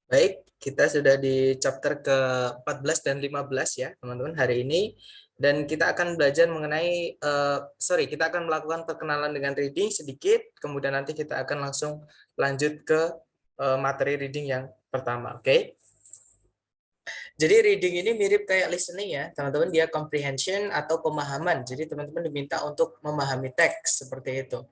Baik, kita sudah di chapter ke-14 dan 15 ya, teman-teman, hari ini. Dan kita akan belajar mengenai, kita akan melakukan perkenalan dengan reading sedikit, kemudian nanti kita akan langsung lanjut ke materi reading yang pertama, oke? Jadi reading ini mirip kayak listening ya, teman-teman, dia comprehension atau pemahaman. Jadi teman-teman diminta untuk memahami teks, seperti itu.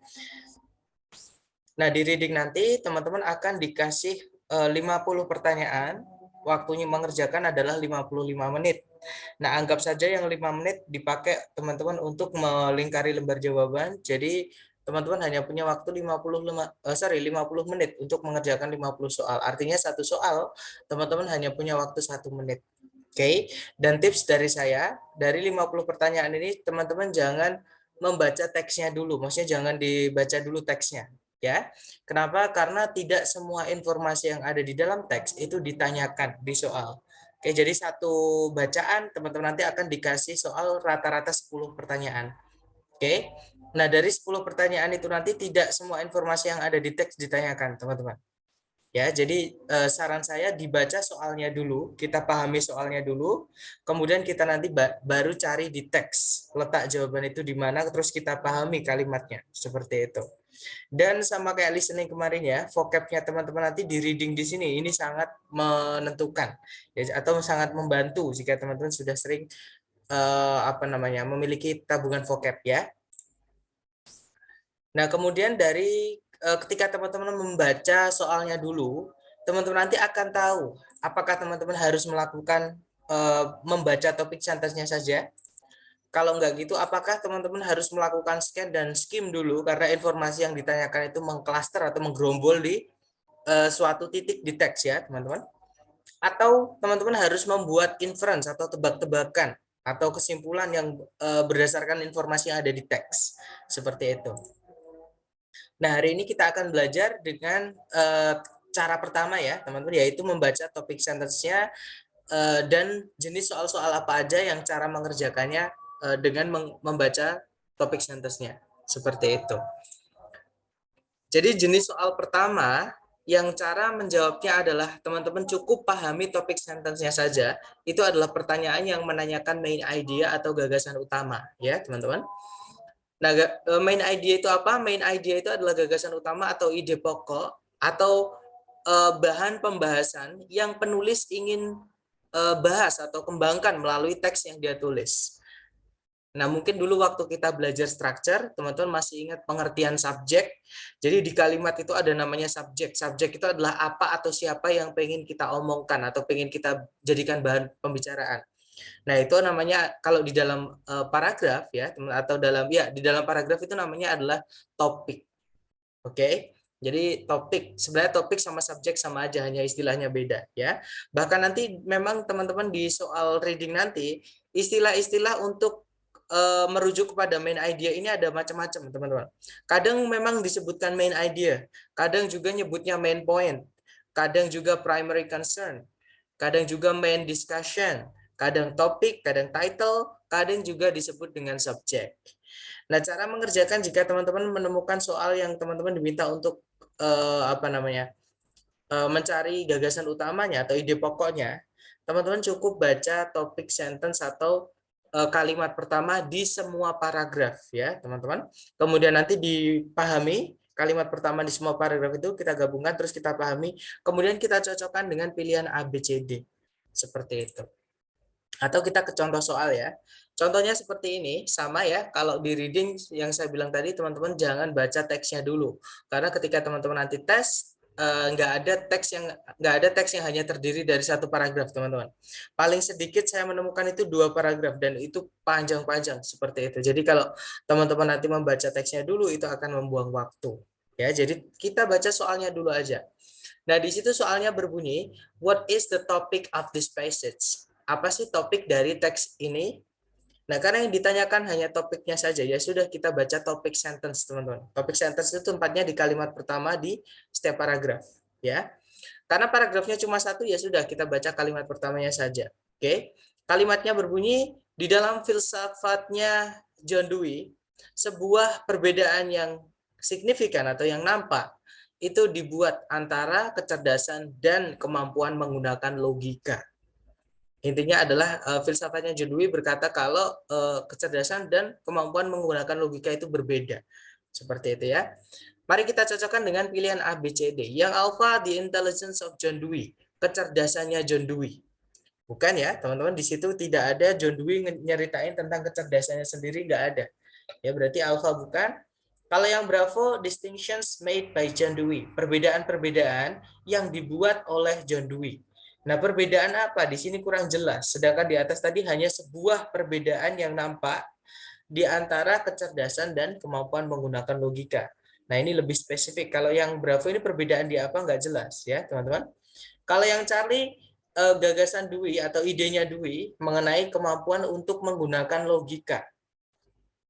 Nah, di reading nanti teman-teman akan dikasih 50 pertanyaan, waktunya mengerjakan adalah 55 menit. Nah, anggap saja yang 5 menit dipakai teman-teman untuk melingkari lembar jawaban. Jadi, teman-teman hanya punya waktu 50 menit untuk mengerjakan 50 soal. Artinya satu soal teman-teman hanya punya waktu 1 menit. Oke, dan tips dari saya, dari 50 pertanyaan ini teman-teman jangan membaca teksnya dulu, maksudnya jangan dibaca dulu teksnya. Ya, kenapa? Karena tidak semua informasi yang ada di dalam teks itu ditanyakan di soal. Oke, jadi satu bacaan teman-teman nanti akan dikasih soal rata-rata 10 pertanyaan. Oke. Nah, dari 10 pertanyaan itu nanti tidak semua informasi yang ada di teks ditanyakan, teman-teman. Ya, jadi saran saya dibaca soalnya dulu, kita pahami soalnya dulu, kemudian kita nanti baru cari di teks, letak jawaban itu di mana, terus kita pahami kalimatnya, seperti itu. Dan sama kayak listening kemarin ya, vocabnya teman-teman nanti di reading di sini ini sangat menentukan ya, atau sangat membantu jika teman-teman sudah sering memiliki tabungan vocab ya. Nah, kemudian dari ketika teman-teman membaca soalnya dulu, teman-teman nanti akan tahu apakah teman-teman harus melakukan membaca topik sentences-nya saja. Kalau enggak gitu, apakah teman-teman harus melakukan scan dan skim dulu karena informasi yang ditanyakan itu mengklaster atau menggerombol di suatu titik di teks ya, teman-teman. Atau teman-teman harus membuat inference atau tebak-tebakan atau kesimpulan yang berdasarkan informasi yang ada di teks. Seperti itu. Nah, hari ini kita akan belajar dengan cara pertama ya, teman-teman, yaitu membaca topik sentence-nya dan jenis soal-soal apa aja yang cara mengerjakannya dengan membaca topik sentence-nya. Seperti itu. Jadi jenis soal pertama yang cara menjawabnya adalah teman-teman cukup pahami topik sentence-nya saja. Itu adalah pertanyaan yang menanyakan main idea atau gagasan utama, ya, teman-teman. Nah, main idea itu apa? Main idea itu adalah gagasan utama atau ide pokok atau bahan pembahasan yang penulis ingin bahas atau kembangkan melalui teks yang dia tulis. Nah, mungkin dulu waktu kita belajar structure, teman-teman masih ingat pengertian subjek. Jadi di kalimat itu ada namanya subjek. Subjek itu adalah apa atau siapa yang pengen kita omongkan atau pengen kita jadikan bahan pembicaraan. Nah, itu namanya kalau di dalam paragraf ya, atau di dalam paragraf itu namanya adalah topik. Oke. Jadi topik, sebenarnya topik sama subjek sama aja, hanya istilahnya beda ya. Bahkan nanti memang teman-teman di soal reading nanti istilah-istilah untuk merujuk kepada main idea ini ada macam-macam, teman-teman. Kadang memang disebutkan main idea, kadang juga nyebutnya main point, kadang juga primary concern, kadang juga main discussion, kadang topik, kadang title, kadang juga disebut dengan subjek. Nah, cara mengerjakan jika teman-teman menemukan soal yang teman-teman diminta untuk mencari gagasan utamanya atau ide pokoknya, teman-teman cukup baca topik sentence atau kalimat pertama di semua paragraf ya, teman-teman. Kemudian nanti dipahami kalimat pertama di semua paragraf itu kita gabungkan terus kita pahami, kemudian kita cocokkan dengan pilihan A, B, C, D. Seperti itu. Atau kita ke contoh soal ya. Contohnya seperti ini, sama ya. Kalau di reading yang saya bilang tadi, teman-teman jangan baca teksnya dulu. Karena ketika teman-teman nanti tes, nggak ada teks yang hanya terdiri dari satu paragraf, teman-teman. Paling sedikit saya menemukan itu 2 paragraf dan itu panjang-panjang seperti itu. Jadi kalau teman-teman nanti membaca teksnya dulu itu akan membuang waktu. Ya, jadi kita baca soalnya dulu aja. Nah, di situ soalnya berbunyi, what is the topic of this passage? Apa sih topik dari teks ini? Nah, karena yang ditanyakan hanya topiknya saja, ya sudah kita baca topik sentence, teman-teman. Topik sentence itu tempatnya di kalimat pertama di setiap paragraf, ya. Karena paragrafnya cuma satu, ya sudah kita baca kalimat pertamanya saja. Oke. Kalimatnya berbunyi, di dalam filsafatnya John Dewey, sebuah perbedaan yang signifikan atau yang nampak itu dibuat antara kecerdasan dan kemampuan menggunakan logika. Intinya adalah filsafatnya John Dewey berkata kalau kecerdasan dan kemampuan menggunakan logika itu berbeda. Seperti itu ya. Mari kita cocokkan dengan pilihan A, B, C, D. Yang alpha, the intelligence of John Dewey. Kecerdasannya John Dewey. Bukan ya, teman-teman. Di situ tidak ada John Dewey nyeritain tentang kecerdasannya sendiri, nggak ada. Ya, berarti alpha bukan. Kalau yang Bravo, distinctions made by John Dewey. Perbedaan-perbedaan yang dibuat oleh John Dewey. Nah, perbedaan apa? Di sini kurang jelas. Sedangkan di atas tadi hanya sebuah perbedaan yang nampak di antara kecerdasan dan kemampuan menggunakan logika. Nah, ini lebih spesifik. Kalau yang Bravo ini perbedaan di apa nggak jelas ya, teman-teman. Kalau yang Charlie, gagasan Dewey atau idenya Dewey mengenai kemampuan untuk menggunakan logika.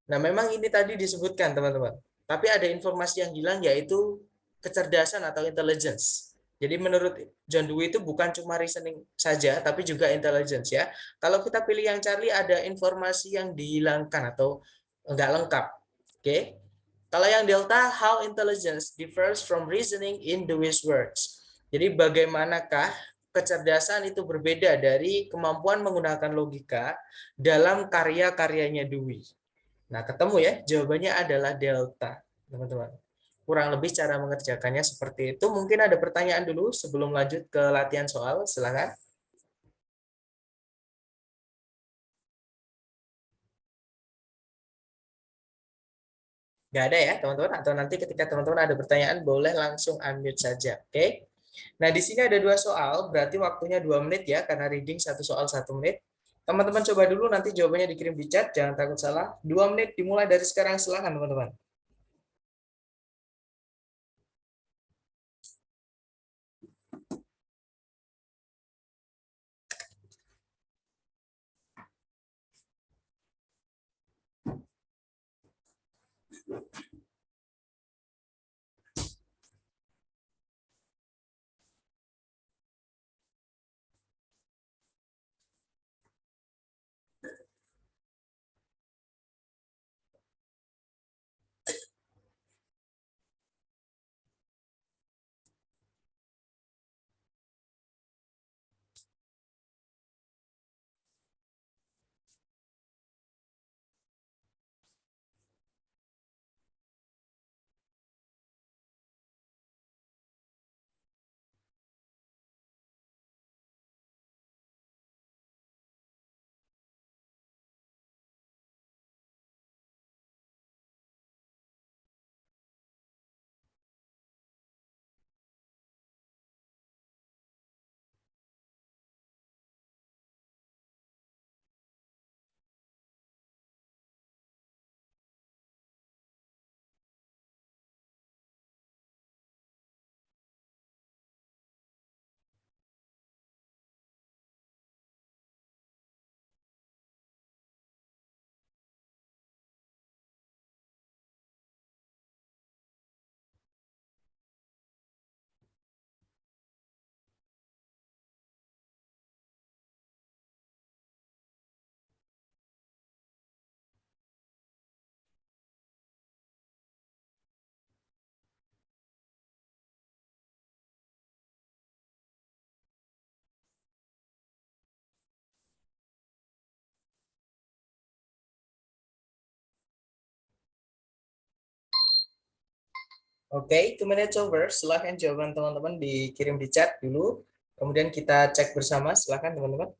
Nah, memang ini tadi disebutkan, teman-teman. Tapi ada informasi yang hilang, yaitu kecerdasan atau intelligence. Jadi menurut John Dewey itu bukan cuma reasoning saja, tapi juga intelligence ya. Kalau kita pilih yang Charlie, ada informasi yang dihilangkan atau enggak lengkap. Oke. Kalau yang Delta, how intelligence differs from reasoning in Dewey's words. Jadi bagaimanakah kecerdasan itu berbeda dari kemampuan menggunakan logika dalam karya-karyanya Dewey. Nah, ketemu ya, jawabannya adalah delta, teman-teman. Kurang lebih cara mengerjakannya seperti itu. Mungkin ada pertanyaan dulu sebelum lanjut ke latihan soal, silakan. Nggak ada ya, teman-teman? Atau nanti ketika teman-teman ada pertanyaan, boleh langsung unmute saja, oke? Nah, di sini ada 2 soal, berarti waktunya 2 menit ya, karena reading 1 soal 1 menit. Teman-teman coba dulu, nanti jawabannya dikirim di chat, jangan takut salah. 2 menit dimulai dari sekarang, silakan teman-teman. Oke, 2 minutes over. Silahkan jawaban teman-teman dikirim di chat dulu. Kemudian kita cek bersama. Silahkan teman-teman.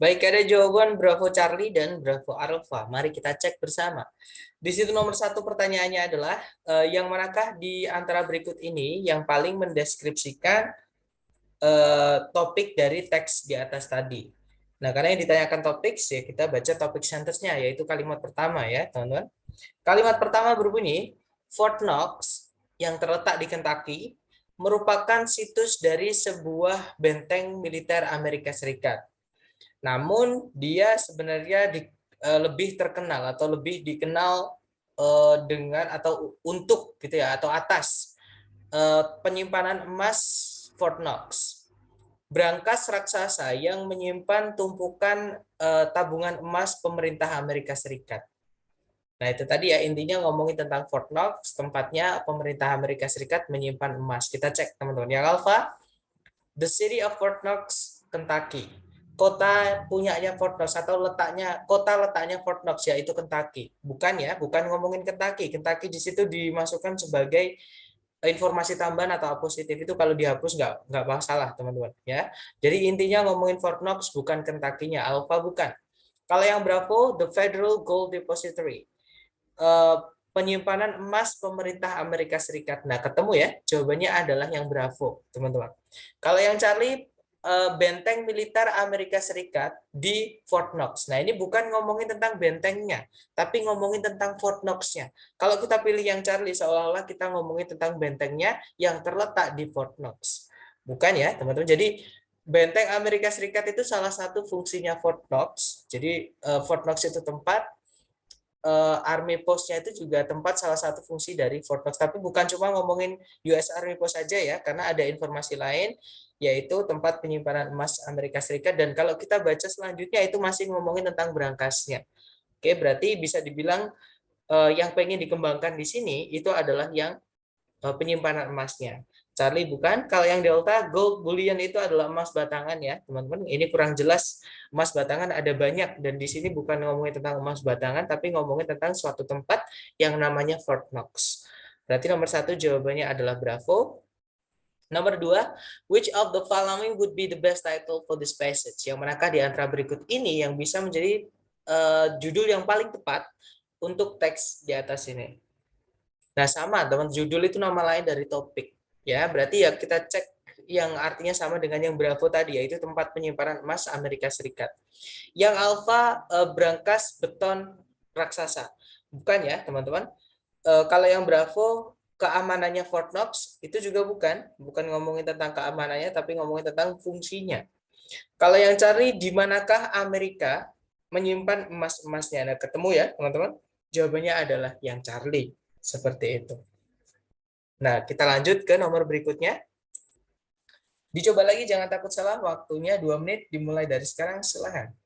Baik, ada jawaban Bravo Charlie dan Bravo Alpha. Mari kita cek bersama. Di situ nomor 1 pertanyaannya adalah, yang manakah di antara berikut ini yang paling mendeskripsikan topik dari teks di atas tadi. Nah, karena yang ditanyakan topik, ya kita baca topik sentence-nya, yaitu kalimat pertama ya, teman-teman. Kalimat pertama berbunyi, Fort Knox yang terletak di Kentucky merupakan situs dari sebuah benteng militer Amerika Serikat. Namun dia sebenarnya lebih terkenal atau lebih dikenal dengan atau untuk gitu ya atau atas penyimpanan emas Fort Knox. Brankas raksasa yang menyimpan tumpukan tabungan emas pemerintah Amerika Serikat. Nah, itu tadi ya intinya ngomongin tentang Fort Knox, tempatnya pemerintah Amerika Serikat menyimpan emas. Kita cek teman-teman. Yang alpha, the city of Fort Knox, Kentucky. Kota punyanya Fort Knox atau letaknya Fort Knox yaitu Kentucky. Bukan ya, bukan ngomongin Kentucky. Kentucky di situ dimasukkan sebagai informasi tambahan atau positif itu kalau dihapus nggak masalah teman-teman ya. Jadi intinya ngomongin Fort Knox bukan Kentucky-nya, Alpha bukan. Kalau yang Bravo, the Federal Gold Depository, eh, penyimpanan emas pemerintah Amerika Serikat. Nah, ketemu ya, jawabannya adalah yang Bravo, teman-teman. Kalau yang Charlie, benteng militer Amerika Serikat di Fort Knox. Nah, ini bukan ngomongin tentang bentengnya, tapi ngomongin tentang Fort Knox-nya. Kalau kita pilih yang Charlie, seolah-olah kita ngomongin tentang bentengnya yang terletak di Fort Knox. Bukan ya, teman-teman. Jadi, benteng Amerika Serikat itu salah satu fungsinya Fort Knox. Jadi, Fort Knox itu tempat, Army Post-nya itu juga tempat salah satu fungsi dari Fort Knox. Tapi bukan cuma ngomongin US Army Post saja ya, karena ada informasi lain, yaitu tempat penyimpanan emas Amerika Serikat. Dan kalau kita baca selanjutnya itu masih ngomongin tentang berangkasnya. Oke, berarti bisa dibilang yang pengen dikembangkan di sini itu adalah yang penyimpanan emasnya. Charlie bukan. Kalau yang Delta, gold bullion itu adalah emas batangan ya, teman-teman. Ini kurang jelas. Emas batangan ada banyak dan di sini bukan ngomongin tentang emas batangan, tapi ngomongin tentang suatu tempat yang namanya Fort Knox. Berarti nomor satu jawabannya adalah Bravo. Nomor dua, which of the following would be the best title for this passage? Yang manakah di antara berikut ini yang bisa menjadi judul yang paling tepat untuk teks di atas ini? Nah, sama, teman. Judul itu nama lain dari topik. Ya, berarti ya kita cek yang artinya sama dengan yang Bravo tadi, yaitu tempat penyimpanan emas Amerika Serikat. Yang Alpha, berangkas beton raksasa. Bukan ya, teman-teman. Kalau yang Bravo, keamanannya Fort Knox, itu juga bukan. Bukan ngomongin tentang keamanannya, tapi ngomongin tentang fungsinya. Kalau yang cari, di manakah Amerika menyimpan emas-emasnya? Nah, ketemu ya, teman-teman. Jawabannya adalah yang Charlie. Seperti itu. Nah, kita lanjut ke nomor berikutnya. Dicoba lagi, jangan takut salah. Waktunya 2 menit, dimulai dari sekarang. Silahkan.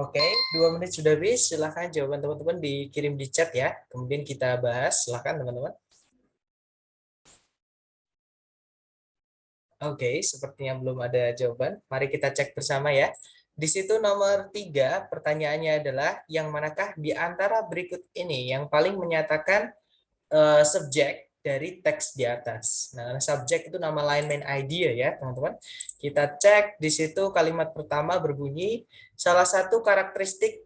Oke, 2 menit sudah habis. Silahkan jawaban teman-teman dikirim di chat ya. Kemudian kita bahas. Silahkan teman-teman. Oke, sepertinya belum ada jawaban. Mari kita cek bersama ya. Di situ nomor 3, pertanyaannya adalah yang manakah di antara berikut ini yang paling menyatakan subjek dari teks di atas. Nah, subjek itu nama lain main idea ya, teman-teman. Kita cek di situ kalimat pertama berbunyi salah satu karakteristik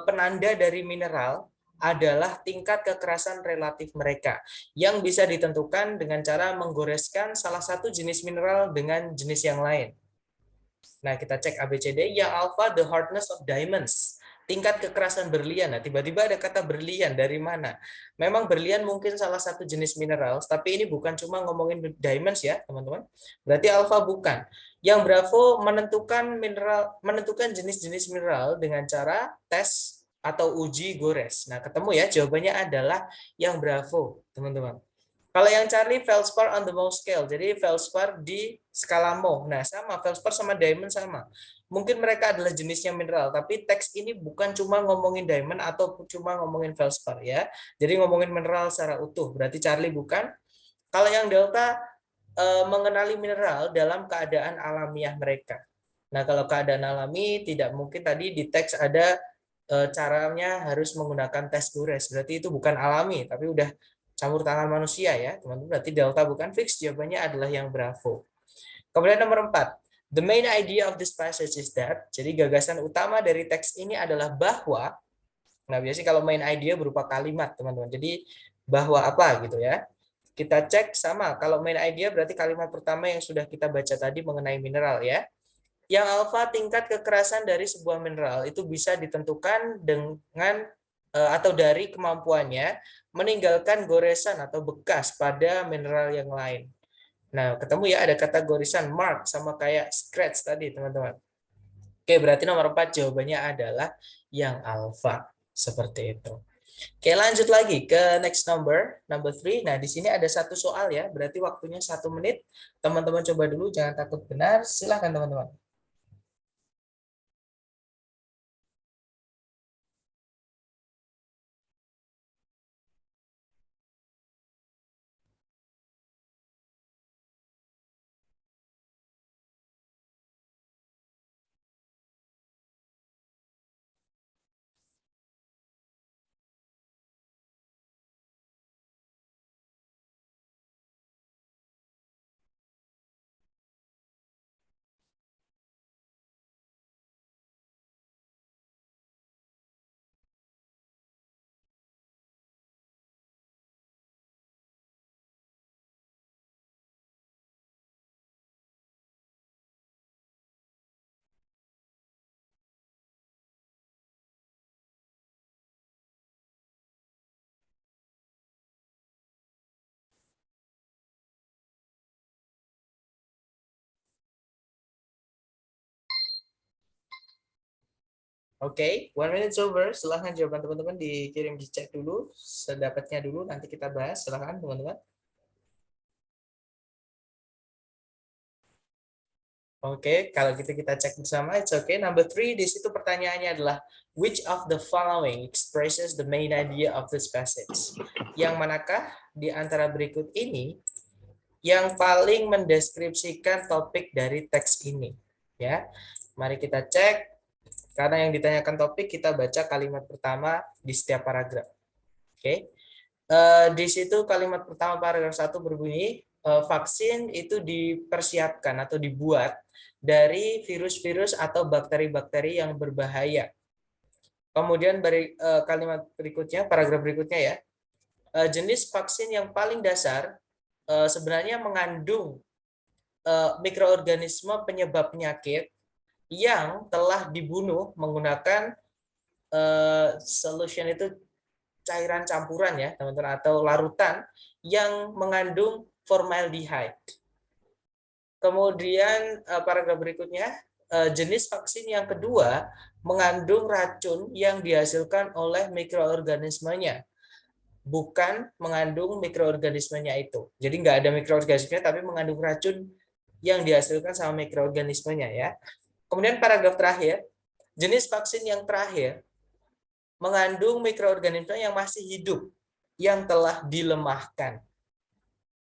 penanda dari mineral adalah tingkat kekerasan relatif mereka yang bisa ditentukan dengan cara menggoreskan salah satu jenis mineral dengan jenis yang lain. Nah, kita cek ABCD. Yang alpha, the hardness of diamonds. Tingkat kekerasan berlian. Nah, tiba-tiba ada kata berlian. Dari mana? Memang berlian mungkin salah satu jenis mineral, tapi ini bukan cuma ngomongin diamonds ya, teman-teman. Berarti alpha bukan. Yang Bravo menentukan jenis-jenis mineral dengan cara tes atau uji gores. Nah, ketemu ya, jawabannya adalah yang Bravo, teman-teman. Kalau yang Charlie, feldspar on the Mohs scale. Jadi feldspar di skala Mohs. Nah, sama feldspar sama diamond sama. Mungkin mereka adalah jenisnya mineral, tapi teks ini bukan cuma ngomongin diamond atau cuma ngomongin feldspar ya. Jadi ngomongin mineral secara utuh. Berarti Charlie bukan. Kalau yang delta mengenali mineral dalam keadaan alamiah mereka. Nah, kalau keadaan alami tidak mungkin tadi di teks ada caranya harus menggunakan tes gores. Berarti itu bukan alami, tapi udah campur tangan manusia ya, teman-teman. Berarti delta bukan fix, jawabannya adalah yang Bravo. Kemudian nomor 4. The main idea of this passage is that, jadi gagasan utama dari teks ini adalah bahwa, nah biasanya kalau main idea berupa kalimat, teman-teman. Jadi bahwa apa gitu ya. Kita cek sama, kalau main idea berarti kalimat pertama yang sudah kita baca tadi mengenai mineral ya. Yang alfa tingkat kekerasan dari sebuah mineral itu bisa ditentukan dengan atau dari kemampuannya meninggalkan goresan atau bekas pada mineral yang lain. Nah, ketemu ya ada kata goresan mark sama kayak scratch tadi, teman-teman. Oke, berarti nomor 4 jawabannya adalah yang alfa. Seperti itu. Oke, lanjut lagi ke next number 3. Nah, di sini ada satu soal ya, berarti waktunya 1 menit. Teman-teman coba dulu, jangan takut benar. Silahkan teman-teman. Oke, 1 minute over. Silahkan jawaban teman-teman dikirim di chat dulu, sedapatnya dulu. Nanti kita bahas. Silahkan teman-teman. Oke, kalau gitu kita cek bersama. It's okay. Number 3, di situ pertanyaannya adalah which of the following expresses the main idea of this passage? Yang manakah di antara berikut ini yang paling mendeskripsikan topik dari teks ini? Ya, mari kita cek. Karena yang ditanyakan topik, kita baca kalimat pertama di setiap paragraf. Oke. Di situ kalimat pertama paragraf 1 berbunyi, vaksin itu dipersiapkan atau dibuat dari virus-virus atau bakteri-bakteri yang berbahaya. Kemudian kalimat berikutnya, paragraf berikutnya ya, jenis vaksin yang paling dasar sebenarnya mengandung mikroorganisme penyebab penyakit yang telah dibunuh menggunakan solution itu cairan campuran ya teman-teman atau larutan yang mengandung formaldehyde. Kemudian paragraf berikutnya, jenis vaksin yang kedua mengandung racun yang dihasilkan oleh mikroorganismenya, bukan mengandung mikroorganismenya itu. Jadi nggak ada mikroorganismenya, tapi mengandung racun yang dihasilkan sama mikroorganismenya ya. Kemudian paragraf terakhir, jenis vaksin yang terakhir mengandung mikroorganisme yang masih hidup, yang telah dilemahkan.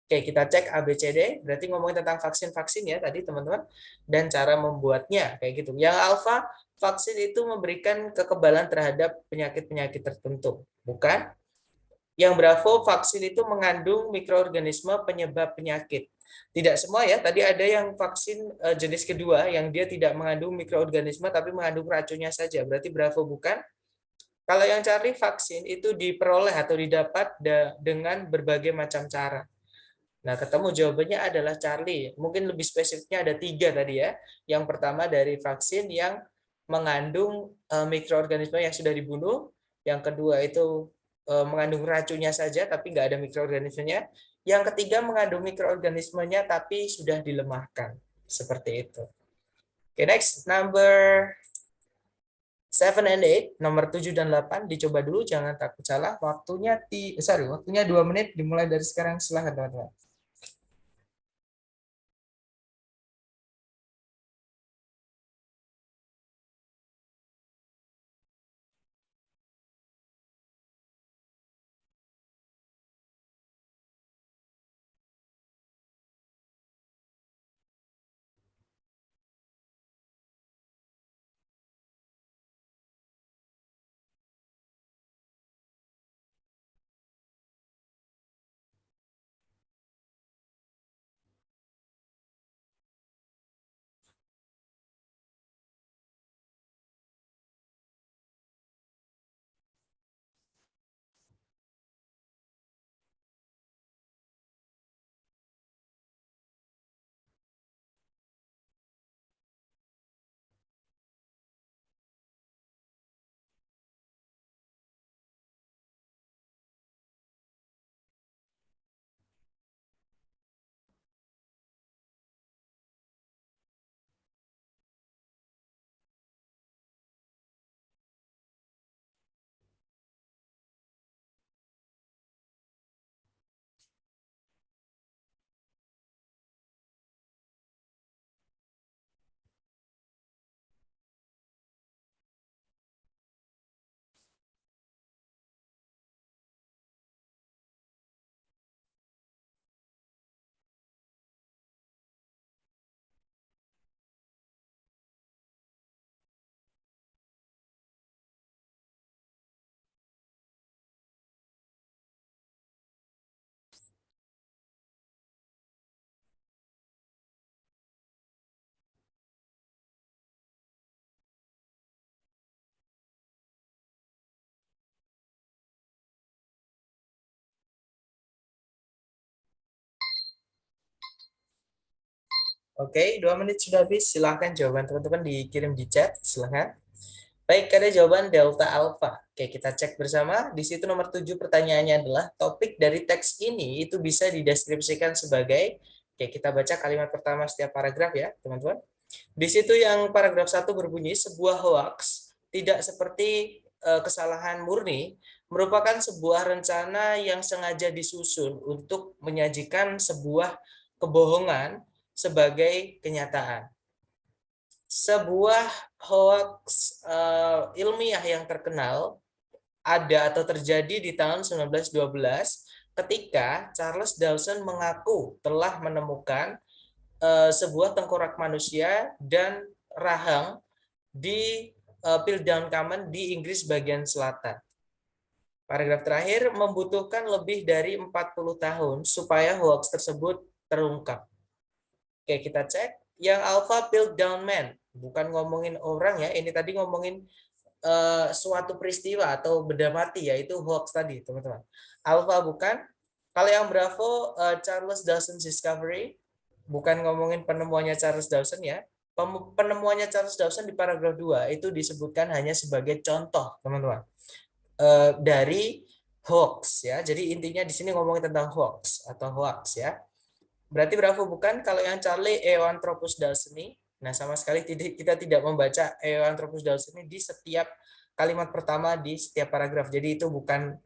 Oke, kita cek ABCD, berarti ngomongin tentang vaksin-vaksin ya tadi teman-teman, dan cara membuatnya, kayak gitu. Yang alfa, vaksin itu memberikan kekebalan terhadap penyakit-penyakit tertentu, bukan? Yang Bravo, vaksin itu mengandung mikroorganisme penyebab penyakit. Tidak semua ya, tadi ada yang vaksin jenis kedua, yang dia tidak mengandung mikroorganisme, tapi mengandung racunnya saja, berarti Bravo bukan. Kalau yang cari vaksin itu diperoleh atau didapat dengan berbagai macam cara. Nah, ketemu jawabannya adalah Charlie. Mungkin lebih spesifiknya ada 3 tadi ya. Yang pertama dari vaksin yang mengandung mikroorganisme yang sudah dibunuh. Yang kedua itu mengandung racunnya saja tapi nggak ada mikroorganismenya. Yang ketiga mengandung mikroorganismenya tapi sudah dilemahkan. Seperti itu. Oke, next. Number 7 and 8, nomor 7 dan 8 dicoba dulu, jangan takut salah. Waktunya 2 menit dimulai dari sekarang. Silahkan teman-teman. Oke, 2 menit sudah habis. Silahkan jawaban teman-teman dikirim di chat. Silahkan. Baik, ada jawaban delta alpha. Oke, kita cek bersama. Di situ nomor 7 pertanyaannya adalah topik dari teks ini itu bisa dideskripsikan sebagai, oke kita baca kalimat pertama setiap paragraf ya, teman-teman. Di situ yang paragraf 1 berbunyi, sebuah hoax tidak seperti kesalahan murni, merupakan sebuah rencana yang sengaja disusun untuk menyajikan sebuah kebohongan sebagai kenyataan. Sebuah hoax ilmiah yang terkenal ada atau terjadi di tahun 1912 ketika Charles Dawson mengaku telah menemukan sebuah tengkorak manusia dan rahang di Piltdown Common di Inggris bagian selatan. Paragraf terakhir, membutuhkan lebih dari 40 tahun supaya hoax tersebut terungkap. Oke, kita cek. Yang Alpha Piltdown Man, bukan ngomongin orang ya, ini tadi ngomongin suatu peristiwa atau benda mati, yaitu hoax tadi, teman-teman. Alpha bukan. Kalau yang Bravo, Charles Dawson's Discovery, bukan ngomongin penemuannya Charles Dawson ya. Penemuannya Charles Dawson di paragraf 2 itu disebutkan hanya sebagai contoh, teman-teman. Dari hoax ya. Jadi intinya di sini ngomongin tentang hoax atau hoax ya. Berarti Bravo bukan. Kalau yang Charlie Eoanthropus dawsoni, nah sama sekali kita tidak membaca Eoanthropus dawsoni di setiap kalimat pertama di setiap paragraf. Jadi itu bukan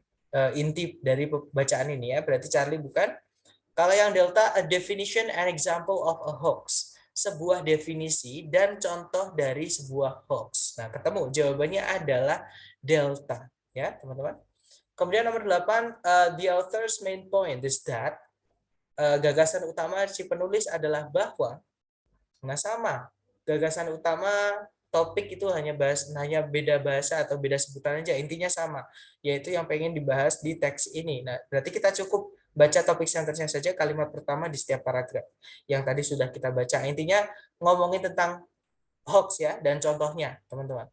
inti dari bacaan ini ya. Berarti Charlie bukan. Kalau yang Delta, a definition and example of a hoax. Sebuah definisi dan contoh dari sebuah hoax. Nah, ketemu jawabannya adalah Delta ya, teman-teman. Kemudian nomor 8, the author's main point is that gagasan utama si penulis adalah bahwa, nah sama, gagasan utama topik itu hanya beda bahasa atau beda sebutan aja, intinya sama, yaitu yang pengen dibahas di teks ini. Nah, berarti kita cukup baca topik sentersnya saja, kalimat pertama di setiap paragraf yang tadi sudah kita baca. Intinya ngomongin tentang hoax ya dan contohnya, teman-teman.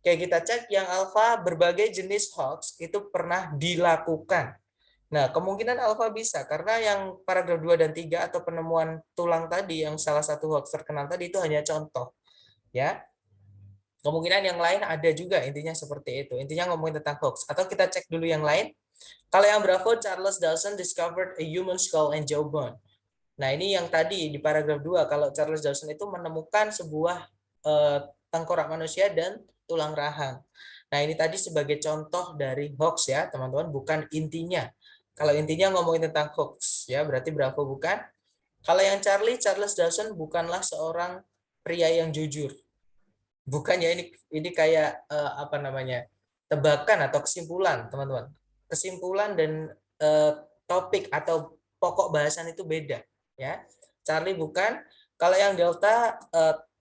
Oke, kita cek yang alfa, berbagai jenis hoax itu pernah dilakukan. Nah, kemungkinan alfa bisa karena yang paragraf 2 dan 3 atau penemuan tulang tadi yang salah satu hoax terkenal tadi itu hanya contoh, ya. Kemungkinan yang lain ada juga, intinya seperti itu. Intinya ngomongin tentang hoax. Atau kita cek dulu yang lain. Kalau yang Bravo, Charles Dawson discovered a human skull and jawbone. Nah, ini yang tadi di paragraf 2, kalau Charles Dawson itu menemukan sebuah tengkorak manusia dan tulang rahang. Nah, ini tadi sebagai contoh dari hoax ya, teman-teman, bukan intinya. Kalau intinya ngomongin tentang hoax, ya berarti Bravo bukan. Kalau yang Charles Dawson bukanlah seorang pria yang jujur. Bukan ya, ini kayak apa namanya, tebakan atau kesimpulan, teman-teman. Kesimpulan dan topik atau pokok bahasan itu beda, ya. Charlie bukan. Kalau yang Delta,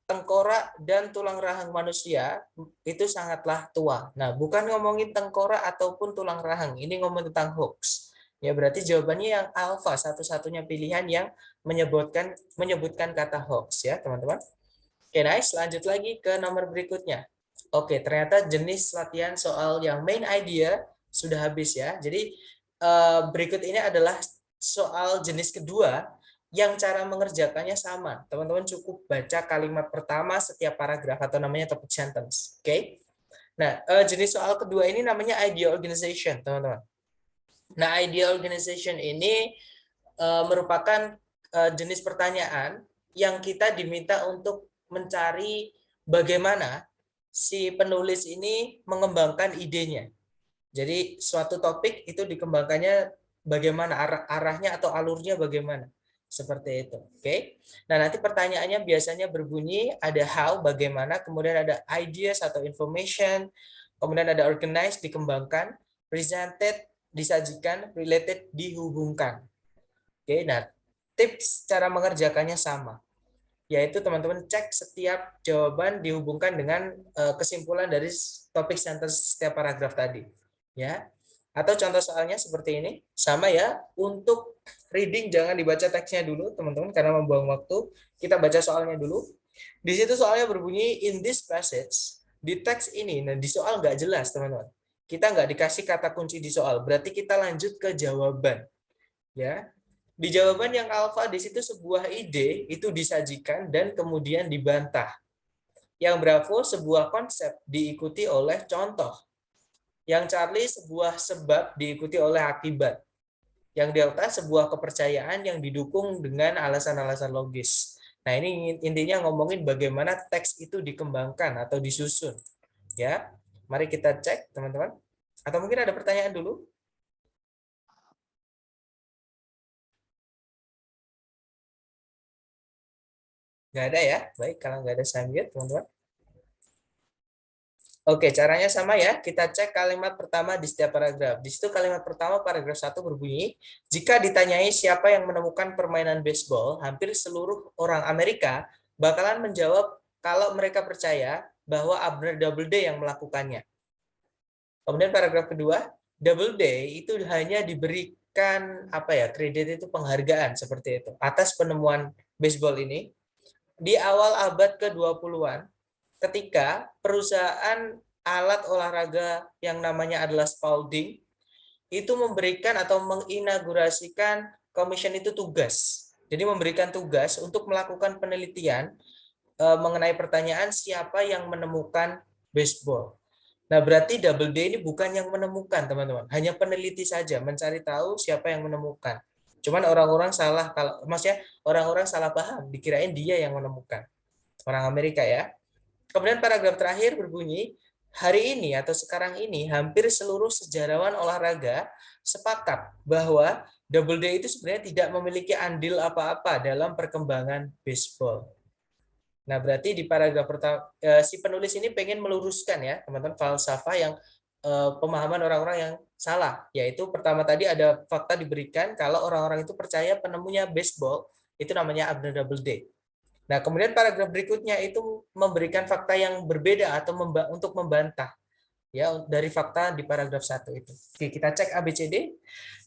tengkorak dan tulang rahang manusia itu sangatlah tua. Nah, bukan ngomongin tengkorak ataupun tulang rahang, ini ngomong tentang hoax. Ya, berarti jawabannya yang alfa, satu-satunya pilihan yang menyebutkan kata hoax ya, teman-teman. Oke, nice. Lanjut lagi ke nomor berikutnya. Oke, ternyata jenis latihan soal yang main idea sudah habis ya. Jadi berikut ini adalah soal jenis kedua yang cara mengerjakannya sama. Teman-teman cukup baca kalimat pertama setiap paragraf atau namanya topic sentence. Oke. Nah, jenis soal kedua ini namanya idea organization, teman-teman. Nah, idea organization ini merupakan jenis pertanyaan yang kita diminta untuk mencari bagaimana si penulis ini mengembangkan idenya. Jadi suatu topik itu dikembangkannya bagaimana, arahnya atau alurnya bagaimana. Seperti itu. Oke. Nah, nanti pertanyaannya biasanya berbunyi ada how, bagaimana, kemudian ada ideas atau information, kemudian ada organized, dikembangkan, presented, disajikan, related, dihubungkan. Oke, nah tips cara mengerjakannya sama, yaitu teman-teman cek setiap jawaban dihubungkan dengan kesimpulan dari topik sentence setiap paragraf tadi, ya. Atau contoh soalnya seperti ini, sama ya. Untuk reading jangan dibaca teksnya dulu, teman-teman, karena membuang waktu. Kita baca soalnya dulu. Di situ soalnya berbunyi in this passage. Di teks ini, nah di soal nggak jelas, teman-teman. Kita nggak dikasih kata kunci di soal, berarti kita lanjut ke jawaban, ya. Di jawaban yang alfa di situ sebuah ide itu disajikan dan kemudian dibantah. Yang Bravo sebuah konsep diikuti oleh contoh. Yang Charlie sebuah sebab diikuti oleh akibat. Yang Delta sebuah kepercayaan yang didukung dengan alasan-alasan logis. Nah, ini intinya ngomongin bagaimana teks itu dikembangkan atau disusun. Ya, mari kita cek, teman-teman. Atau mungkin ada pertanyaan dulu? Nggak ada ya? Baik, kalau nggak ada saya mute, teman-teman. Oke, caranya sama ya. Kita cek kalimat pertama di setiap paragraf. Di situ kalimat pertama paragraf 1 berbunyi, jika ditanyai siapa yang menemukan permainan baseball, hampir seluruh orang Amerika bakalan menjawab kalau mereka percaya bahwa Abner Doubleday yang melakukannya. Kemudian paragraf kedua, Doubleday itu hanya diberikan apa ya, kredit itu penghargaan seperti itu atas penemuan baseball ini di awal abad ke-20-an ketika perusahaan alat olahraga yang namanya adalah Spalding itu memberikan atau menginaugurasikan commission itu tugas. Jadi memberikan tugas untuk melakukan penelitian mengenai pertanyaan siapa yang menemukan baseball. Nah, berarti Doubleday ini bukan yang menemukan, teman-teman. Hanya peneliti saja mencari tahu siapa yang menemukan. Cuman orang-orang salah, kalau maksudnya orang-orang salah paham, dikirain dia yang menemukan. Orang Amerika ya. Kemudian paragraf terakhir berbunyi, hari ini atau sekarang ini hampir seluruh sejarawan olahraga sepakat bahwa Doubleday itu sebenarnya tidak memiliki andil apa-apa dalam perkembangan baseball. Nah, berarti di paragraf pertama si penulis ini pengen meluruskan ya, teman-teman, falsafah yang pemahaman orang-orang yang salah, yaitu pertama tadi ada fakta diberikan kalau orang-orang itu percaya penemunya baseball itu namanya Abner Doubleday. Nah, kemudian paragraf berikutnya itu memberikan fakta yang berbeda atau untuk membantah ya dari fakta di paragraf 1 itu. Oke, kita cek ABCD.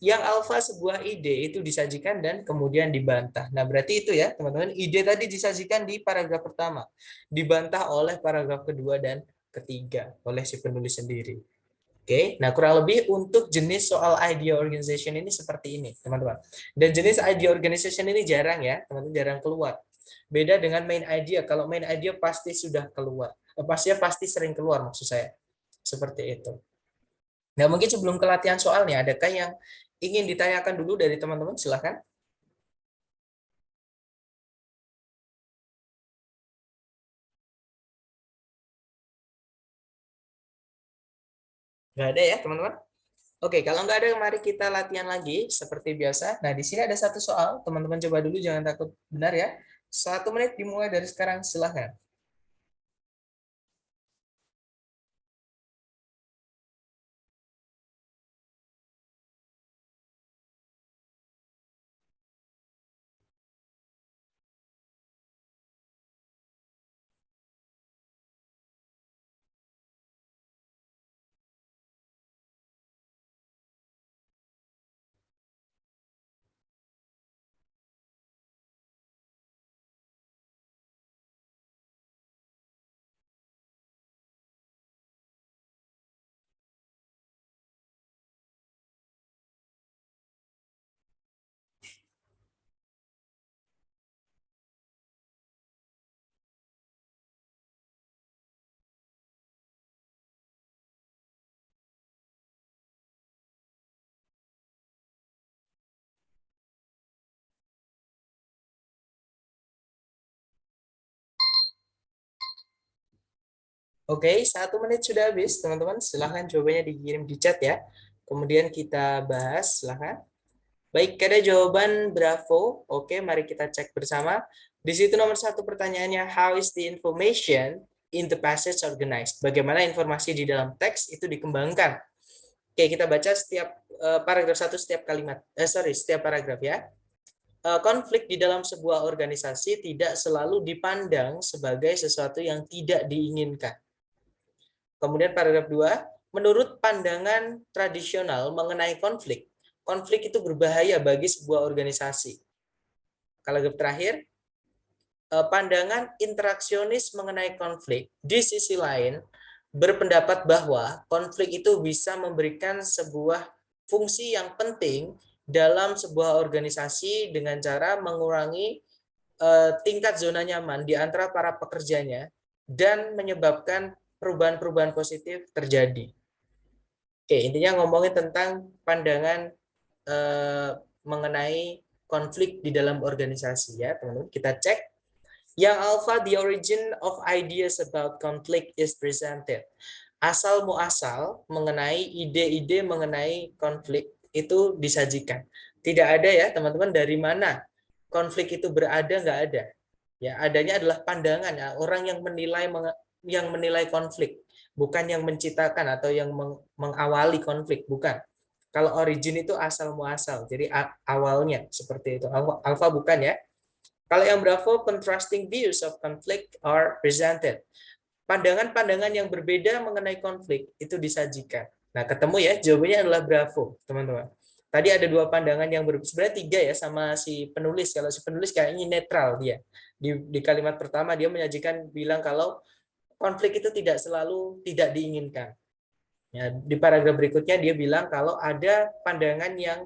Yang alfa sebuah ide itu disajikan dan kemudian dibantah. Nah, berarti itu ya, teman-teman, ide tadi disajikan di paragraf pertama, dibantah oleh paragraf kedua dan ketiga oleh si penulis sendiri. Oke, nah kurang lebih untuk jenis soal idea organization ini seperti ini, teman-teman. Dan jenis idea organization ini jarang ya, teman-teman, jarang keluar. Beda dengan main idea. Kalau main idea pasti sudah keluar. Pasti sering keluar maksud saya. Seperti itu. Nah, mungkin sebelum ke latihan soalnya, adakah yang ingin ditanyakan dulu dari teman-teman? Silahkan. Nggak ada ya, teman-teman? Oke, kalau nggak ada, mari kita latihan lagi seperti biasa. Nah, di sini ada satu soal. Teman-teman coba dulu, jangan takut benar ya. 1 menit dimulai dari sekarang, silahkan. Oke, 1 menit sudah habis, teman-teman. Silahkan jawabannya dikirim di chat ya. Kemudian kita bahas, silahkan. Baik, ada jawaban Bravo. Oke, mari kita cek bersama. Di situ nomor 1 pertanyaannya, how is the information in the passage organized? Bagaimana informasi di dalam teks itu dikembangkan? Oke, kita baca setiap paragraf satu, setiap kalimat. Setiap paragraf ya. Konflik di dalam sebuah organisasi tidak selalu dipandang sebagai sesuatu yang tidak diinginkan. Kemudian paragraf 2, menurut pandangan tradisional mengenai konflik, konflik itu berbahaya bagi sebuah organisasi. Paragraf terakhir, pandangan interaksionis mengenai konflik di sisi lain berpendapat bahwa konflik itu bisa memberikan sebuah fungsi yang penting dalam sebuah organisasi dengan cara mengurangi tingkat zona nyaman di antara para pekerjanya dan menyebabkan perubahan-perubahan positif terjadi. Oke, intinya ngomongin tentang pandangan mengenai konflik di dalam organisasi ya, teman-teman. Kita cek. Yang alpha, the origin of ideas about conflict is presented. Asal muasal mengenai ide-ide mengenai konflik itu disajikan. Tidak ada ya, teman-teman, dari mana konflik itu berada, nggak ada. Ya, adanya adalah pandangan ya, orang yang menilai konflik, bukan yang menciptakan atau yang mengawali konflik, bukan. Kalau origin itu asal muasal, jadi awalnya seperti itu. Alpha bukan ya. Kalau yang Bravo, contrasting views of conflict are presented. Pandangan-pandangan yang berbeda mengenai konflik itu disajikan. Nah, ketemu ya, jawabannya adalah Bravo, teman-teman. Tadi ada dua pandangan yang berbeda, sebenarnya tiga ya sama si penulis. Kalau si penulis kayaknya netral dia. Di kalimat pertama dia menyajikan bilang kalau konflik itu tidak selalu tidak diinginkan. Ya, di paragraf berikutnya dia bilang kalau ada pandangan yang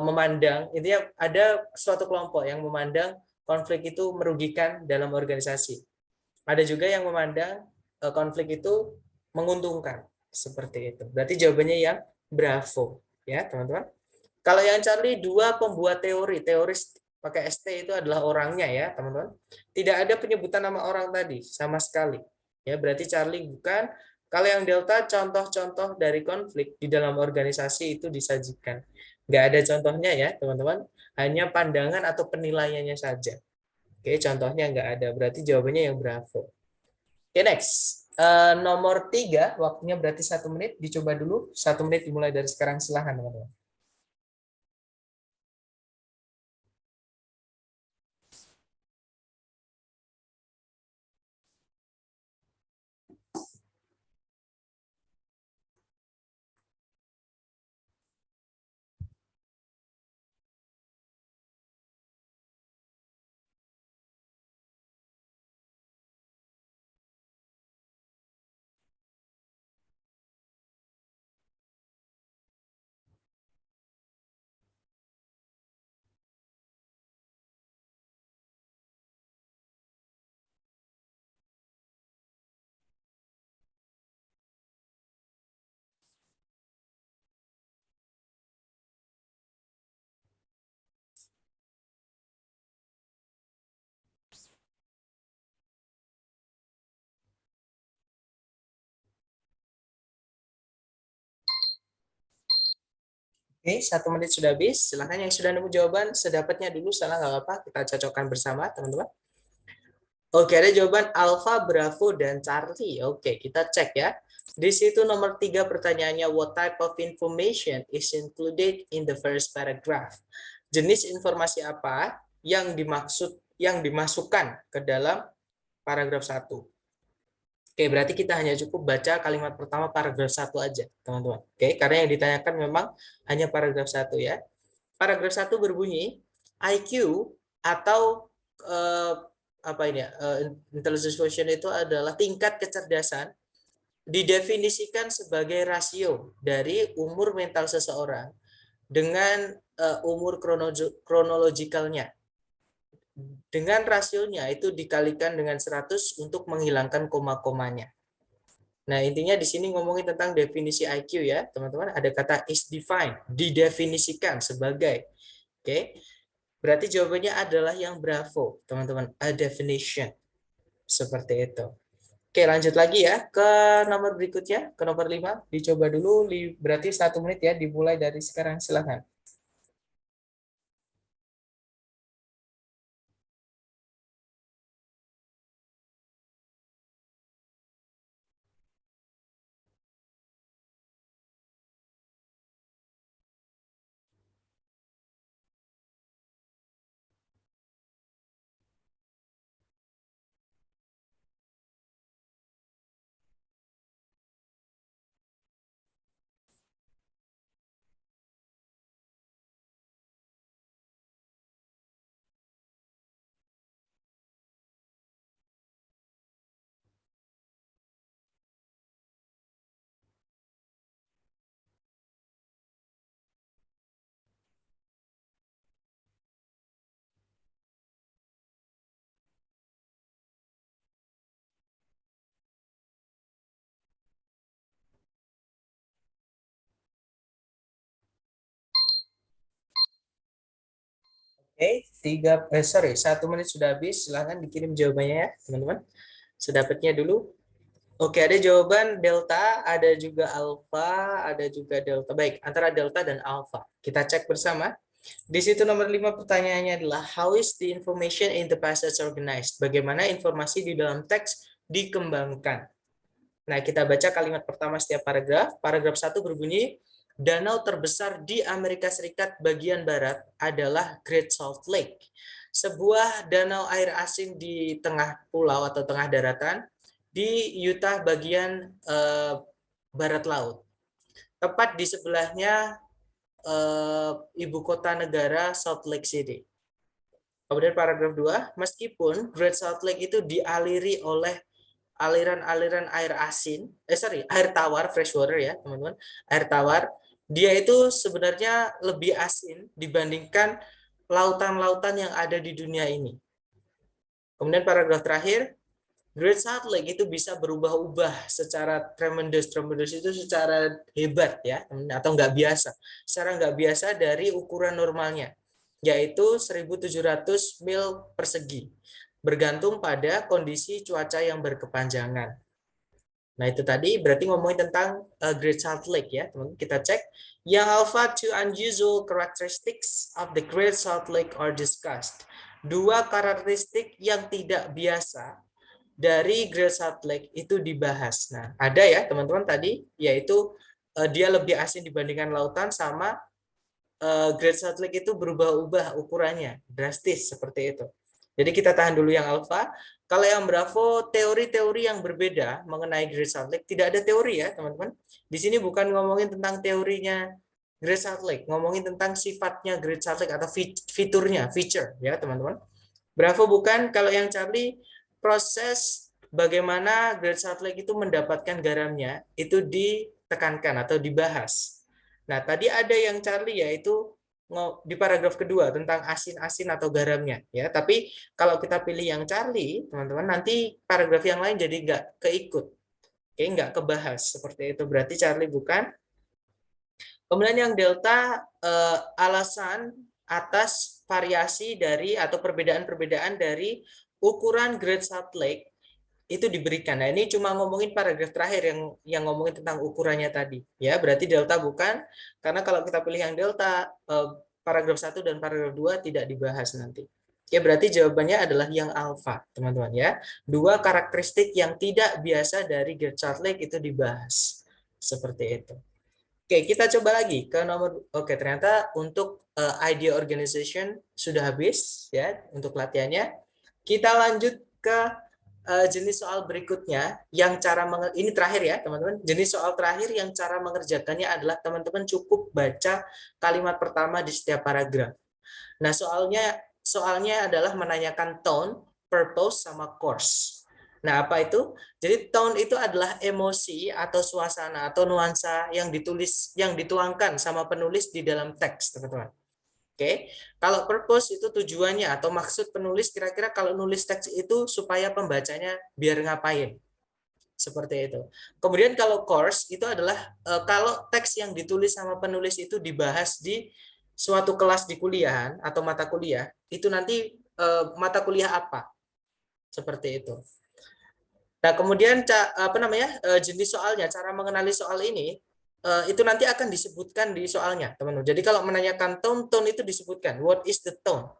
memandang, intinya ada suatu kelompok yang memandang konflik itu merugikan dalam organisasi. Ada juga yang memandang konflik itu menguntungkan, seperti itu. Berarti jawabannya yang Bravo, ya teman-teman. Kalau yang Charlie, dua pembuat teori, teoris pakai ST itu adalah orangnya ya teman-teman. Tidak ada penyebutan nama orang tadi sama sekali. Ya berarti Charlie bukan. Kalau yang Delta, contoh-contoh dari konflik di dalam organisasi itu disajikan. Nggak ada contohnya ya teman-teman. Hanya pandangan atau penilaiannya saja. Oke, contohnya nggak ada. Berarti jawabannya yang Bravo. Oke, next. Nomor 3, waktunya berarti 1 menit. Dicoba dulu. 1 menit dimulai dari sekarang. Silahkan teman-teman. Oke, 1 menit sudah habis. Silahkan yang sudah nemu jawaban, sedapatnya dulu, salah nggak apa-apa. Kita cocokkan bersama, teman-teman. Oke, ada jawaban Alpha, Bravo, dan Charlie. Oke, kita cek ya. Di situ nomor 3 pertanyaannya, what type of information is included in the first paragraph? Jenis informasi apa yang dimasukkan ke dalam paragraf 1? Oke, berarti kita hanya cukup baca kalimat pertama paragraf 1 aja, teman-teman. Oke, karena yang ditanyakan memang hanya paragraf 1 ya. Paragraf 1 berbunyi, IQ atau eh, apa ini ya, intelligence quotient itu adalah tingkat kecerdasan didefinisikan sebagai rasio dari umur mental seseorang dengan umur kronologikalnya. Dengan rasionya itu dikalikan dengan 100 untuk menghilangkan koma-komanya. Nah, intinya di sini ngomongin tentang definisi IQ ya, teman-teman. Ada kata is defined, didefinisikan sebagai. Oke. Berarti jawabannya adalah yang Bravo, teman-teman. A definition. Seperti itu. Oke, lanjut lagi ya ke nomor berikutnya, ke nomor 5. Dicoba dulu, berarti 1 menit ya, dimulai dari sekarang. Silahkan. Oke, 1 menit sudah habis. Silahkan dikirim jawabannya ya, teman-teman. Sedapatnya dulu. Oke, ada jawaban delta, ada juga alpha, ada juga delta. Baik, antara delta dan alpha. Kita cek bersama. Di situ nomor 5 pertanyaannya adalah how is the information in the passage organized? Bagaimana informasi di dalam teks dikembangkan? Nah, kita baca kalimat pertama setiap paragraf. Paragraf 1 berbunyi, danau terbesar di Amerika Serikat bagian barat adalah Great Salt Lake. Sebuah danau air asin di tengah pulau atau tengah daratan di Utah bagian barat laut. Tepat di sebelahnya ibu kota negara Salt Lake City. Kemudian paragraf 2, meskipun Great Salt Lake itu dialiri oleh aliran-aliran air asin, air tawar, fresh water ya teman-teman, air tawar, dia itu sebenarnya lebih asin dibandingkan lautan-lautan yang ada di dunia ini. Kemudian paragraf terakhir, Great Salt Lake itu bisa berubah-ubah secara tremendous itu secara hebat ya, atau nggak biasa, secara nggak biasa dari ukuran normalnya, yaitu 1.700 mil persegi, bergantung pada kondisi cuaca yang berkepanjangan. Nah, itu tadi berarti ngomongin tentang Great Salt Lake ya, teman-teman. Kita cek. Yang alpha two unusual characteristics of the Great Salt Lake are discussed. 2 karakteristik yang tidak biasa dari Great Salt Lake itu dibahas. Nah, ada ya, teman-teman tadi, yaitu dia lebih asin dibandingkan lautan, sama Great Salt Lake itu berubah-ubah ukurannya, drastis seperti itu. Jadi kita tahan dulu yang alpha. Kalau yang Bravo, teori-teori yang berbeda mengenai Great Salt Lake, tidak ada teori ya teman-teman. Di sini bukan ngomongin tentang teorinya Great Salt Lake, ngomongin tentang sifatnya Great Salt Lake atau fiturnya, feature ya teman-teman. Bravo bukan. Kalau yang Charlie, proses bagaimana Great Salt Lake itu mendapatkan garamnya itu ditekankan atau dibahas. Nah, tadi ada yang Charlie yaitu di paragraf kedua tentang asin-asin atau garamnya ya. Tapi kalau kita pilih yang Charlie, teman-teman, nanti paragraf yang lain jadi nggak keikut. Oke, nggak kebahas seperti itu. Berarti Charlie bukan. Kemudian yang delta, alasan atas variasi dari atau perbedaan-perbedaan dari ukuran Great Salt Lake itu diberikan. Nah, ini cuma ngomongin paragraf terakhir yang ngomongin tentang ukurannya tadi. Ya, berarti delta bukan, karena kalau kita pilih yang delta, paragraf 1 dan paragraf 2 tidak dibahas nanti. Ya, berarti jawabannya adalah yang alfa, teman-teman ya. Dua karakteristik yang tidak biasa dari Geertz Lake itu dibahas. Seperti itu. Oke, kita coba lagi ke nomor. Oke, ternyata untuk idea organization sudah habis ya untuk latihannya. Kita lanjut ke jenis soal berikutnya yang ini terakhir ya teman-teman. Jenis soal terakhir yang cara mengerjakannya adalah teman-teman cukup baca kalimat pertama di setiap paragraf. Nah, soalnya adalah menanyakan tone, purpose sama course. Nah, apa itu? Jadi tone itu adalah emosi atau suasana atau nuansa yang dituangkan sama penulis di dalam teks, teman-teman. Oke, kalau purpose itu tujuannya atau maksud penulis kira-kira kalau nulis teks itu supaya pembacanya biar ngapain, seperti itu. Kemudian kalau course itu adalah kalau teks yang ditulis sama penulis itu dibahas di suatu kelas di kuliahan atau mata kuliah, itu nanti mata kuliah apa, seperti itu. Nah, kemudian jenis soalnya, cara mengenali soal ini itu nanti akan disebutkan di soalnya, teman-teman. Jadi kalau menanyakan tone, tone itu disebutkan. What is the tone?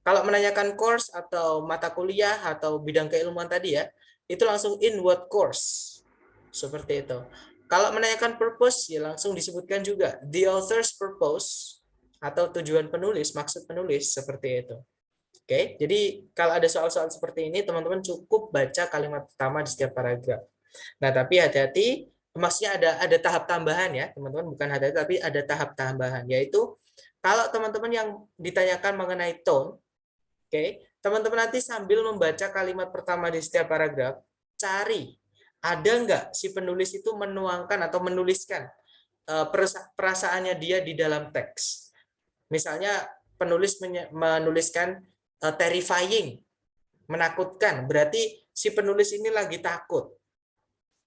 Kalau menanyakan course atau mata kuliah atau bidang keilmuan tadi ya, itu langsung in what course. Seperti itu. Kalau menanyakan purpose, ya langsung disebutkan juga. The author's purpose atau tujuan penulis, maksud penulis, seperti itu. Oke, jadi kalau ada soal-soal seperti ini, teman-teman cukup baca kalimat pertama di setiap paragraf. Nah, tapi hati-hati, maksudnya ada tahap tambahan ya, teman-teman, bukan hati-hati, tapi ada tahap tambahan, yaitu kalau teman-teman yang ditanyakan mengenai tone, oke, teman-teman nanti sambil membaca kalimat pertama di setiap paragraf, cari ada nggak si penulis itu menuangkan atau menuliskan perasaannya dia di dalam teks. Misalnya penulis menuliskan terrifying, menakutkan, berarti si penulis ini lagi takut.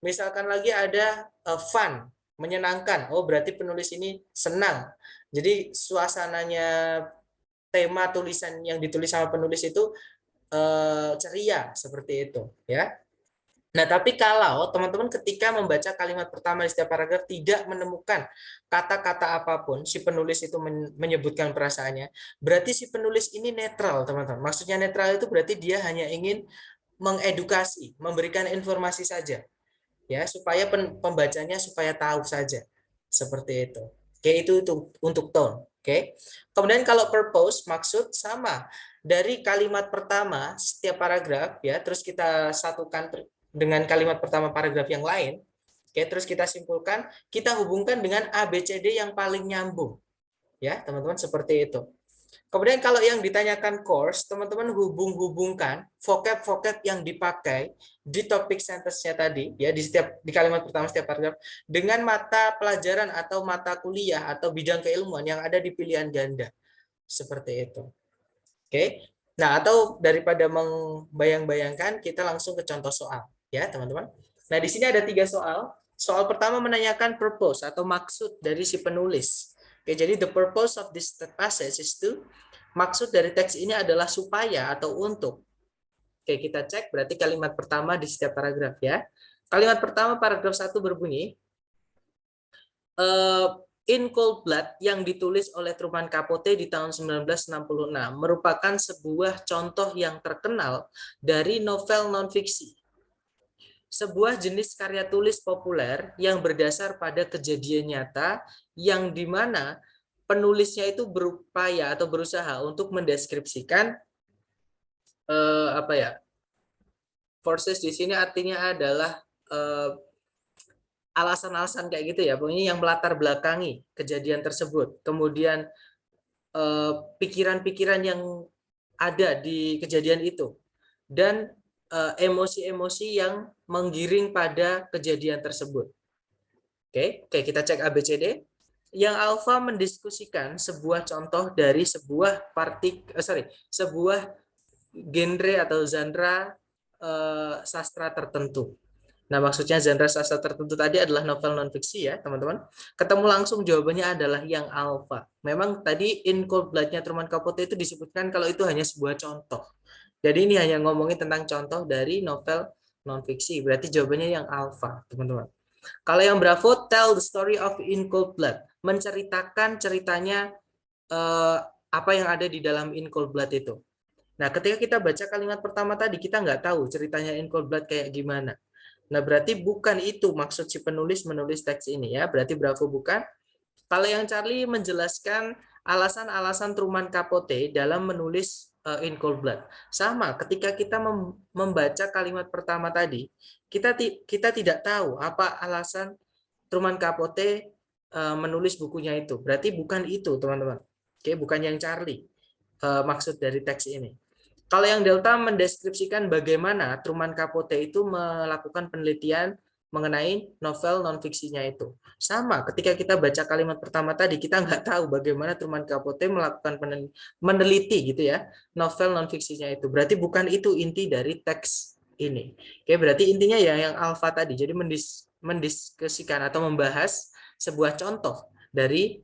Misalkan lagi ada fun, menyenangkan, oh berarti penulis ini senang. Jadi suasananya, tema tulisan yang ditulis sama penulis itu ceria, seperti itu ya. Nah, tapi kalau teman-teman ketika membaca kalimat pertama di setiap paragraf tidak menemukan kata-kata apapun, si penulis itu menyebutkan perasaannya, berarti si penulis ini netral, teman-teman. Maksudnya netral itu berarti dia hanya ingin mengedukasi, memberikan informasi saja, ya, supaya pembacanya supaya tahu saja, seperti itu. Oke, itu untuk tone. Oke. Kemudian kalau purpose, maksud, sama dari kalimat pertama setiap paragraf, ya, terus kita satukan dengan kalimat pertama paragraf yang lain. Oke, terus kita simpulkan, kita hubungkan dengan ABCD yang paling nyambung. Ya, teman-teman, seperti itu. Kemudian kalau yang ditanyakan course, teman-teman hubung-hubungkan vocab-vocab yang dipakai di topik sentence-nya tadi, ya, di kalimat pertama setiap paragraf dengan mata pelajaran atau mata kuliah atau bidang keilmuan yang ada di pilihan ganda. Seperti itu. Oke. Nah, atau daripada membayang-bayangkan, kita langsung ke contoh soal. Ya, teman-teman. Nah, di sini ada 3 soal. Soal pertama menanyakan purpose atau maksud dari si penulis. Oke, jadi the purpose of this passage is to, maksud dari teks ini adalah supaya atau untuk. Oke, kita cek berarti kalimat pertama di setiap paragraf ya. Kalimat pertama paragraf 1 berbunyi, In Cold Blood yang ditulis oleh Truman Capote di tahun 1966 merupakan sebuah contoh yang terkenal dari novel non-fiksi. Sebuah jenis karya tulis populer yang berdasar pada kejadian nyata yang dimana penulisnya itu berupaya atau berusaha untuk mendeskripsikan forces di sini artinya adalah alasan-alasan kayak gitu ya, pokoknya yang melatar belakangi kejadian tersebut. Kemudian pikiran-pikiran yang ada di kejadian itu dan emosi-emosi yang menggiring pada kejadian tersebut. Oke, kita cek ABCD. Yang alfa mendiskusikan sebuah contoh dari sebuah sebuah genre atau genre sastra tertentu. Nah, maksudnya genre sastra tertentu tadi adalah novel non-fiksi ya, teman-teman. Ketemu langsung jawabannya adalah yang alfa. Memang tadi In Cold Blood-nya Truman Capote itu disebutkan kalau itu hanya sebuah contoh. Jadi ini hanya ngomongin tentang contoh dari novel non fiksi. Berarti jawabannya yang alfa, teman-teman. Kalau yang Bravo, tell the story of In Cold Blood, menceritakan ceritanya apa yang ada di dalam In Cold Blood itu. Nah, ketika kita baca kalimat pertama tadi, kita nggak tahu ceritanya In Cold Blood kayak gimana. Nah, berarti bukan itu maksud si penulis menulis teks ini ya. Berarti Bravo bukan. Kalau yang Charlie menjelaskan alasan-alasan Truman Capote dalam menulis In Cold Blood. Sama, ketika kita membaca kalimat pertama tadi, kita tidak tahu apa alasan Truman Capote menulis bukunya itu. Berarti bukan itu, teman-teman. Oke, bukan yang Charlie maksud dari teks ini. Kalau yang Delta mendeskripsikan bagaimana Truman Capote itu melakukan penelitian mengenai novel non-fiksinya itu. Sama, ketika kita baca kalimat pertama tadi, kita nggak tahu bagaimana Truman Capote melakukan meneliti gitu ya, novel non-fiksinya itu. Berarti bukan itu inti dari teks ini. Oke, berarti intinya ya yang alfa tadi. Jadi mendiskusikan atau membahas sebuah contoh dari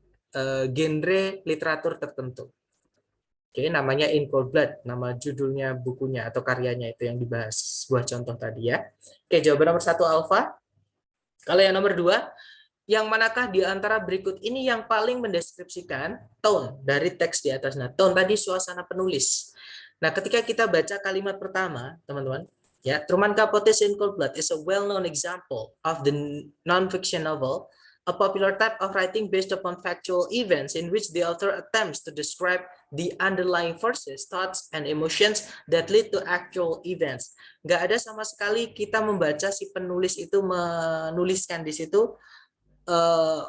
genre literatur tertentu. Oke, namanya In Cold Blood, nama judulnya bukunya atau karyanya itu yang dibahas. Sebuah contoh tadi ya. Oke, jawaban nomor satu alfa. Kalau yang nomor dua, yang manakah di antara berikut ini yang paling mendeskripsikan tone dari teks di atas? Nah, tone tadi suasana penulis. Nah, ketika kita baca kalimat pertama, teman-teman, ya, Truman Capote's In Cold Blood is a well-known example of the non-fiction novel, a popular type of writing based upon factual events in which the author attempts to describe the underlying forces, thoughts, and emotions that lead to actual events. Nggak ada sama sekali kita membaca si penulis itu menuliskan di situ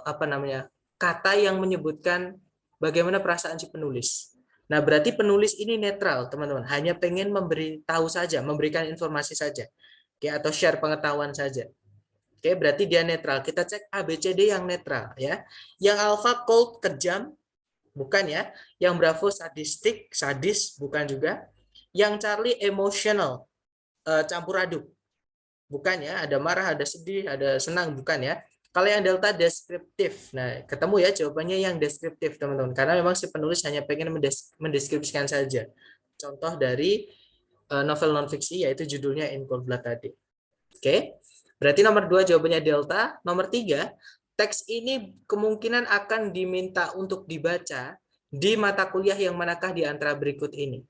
apa namanya kata yang menyebutkan bagaimana perasaan si penulis. Nah, berarti penulis ini netral, teman-teman. Hanya pengen memberi tahu saja, memberikan informasi saja, oke, atau share pengetahuan saja. Oke, berarti dia netral. Kita cek A, B, C, D yang netral, ya. Yang alpha cold, kejam, bukan ya. Yang Bravo sadistik, sadis, bukan juga. Yang Charlie emotional, campur aduk, bukan ya. Ada marah, ada sedih, ada senang, bukan ya. Kalau yang delta deskriptif, nah ketemu ya jawabannya yang deskriptif teman-teman, karena memang si penulis hanya pengen mendeskripsikan saja. Contoh dari novel non-fiksi yaitu judulnya In Cold Blood tadi. Oke, berarti nomor 2 jawabannya delta. Nomor 3, teks ini kemungkinan akan diminta untuk dibaca di mata kuliah yang manakah di antara berikut ini.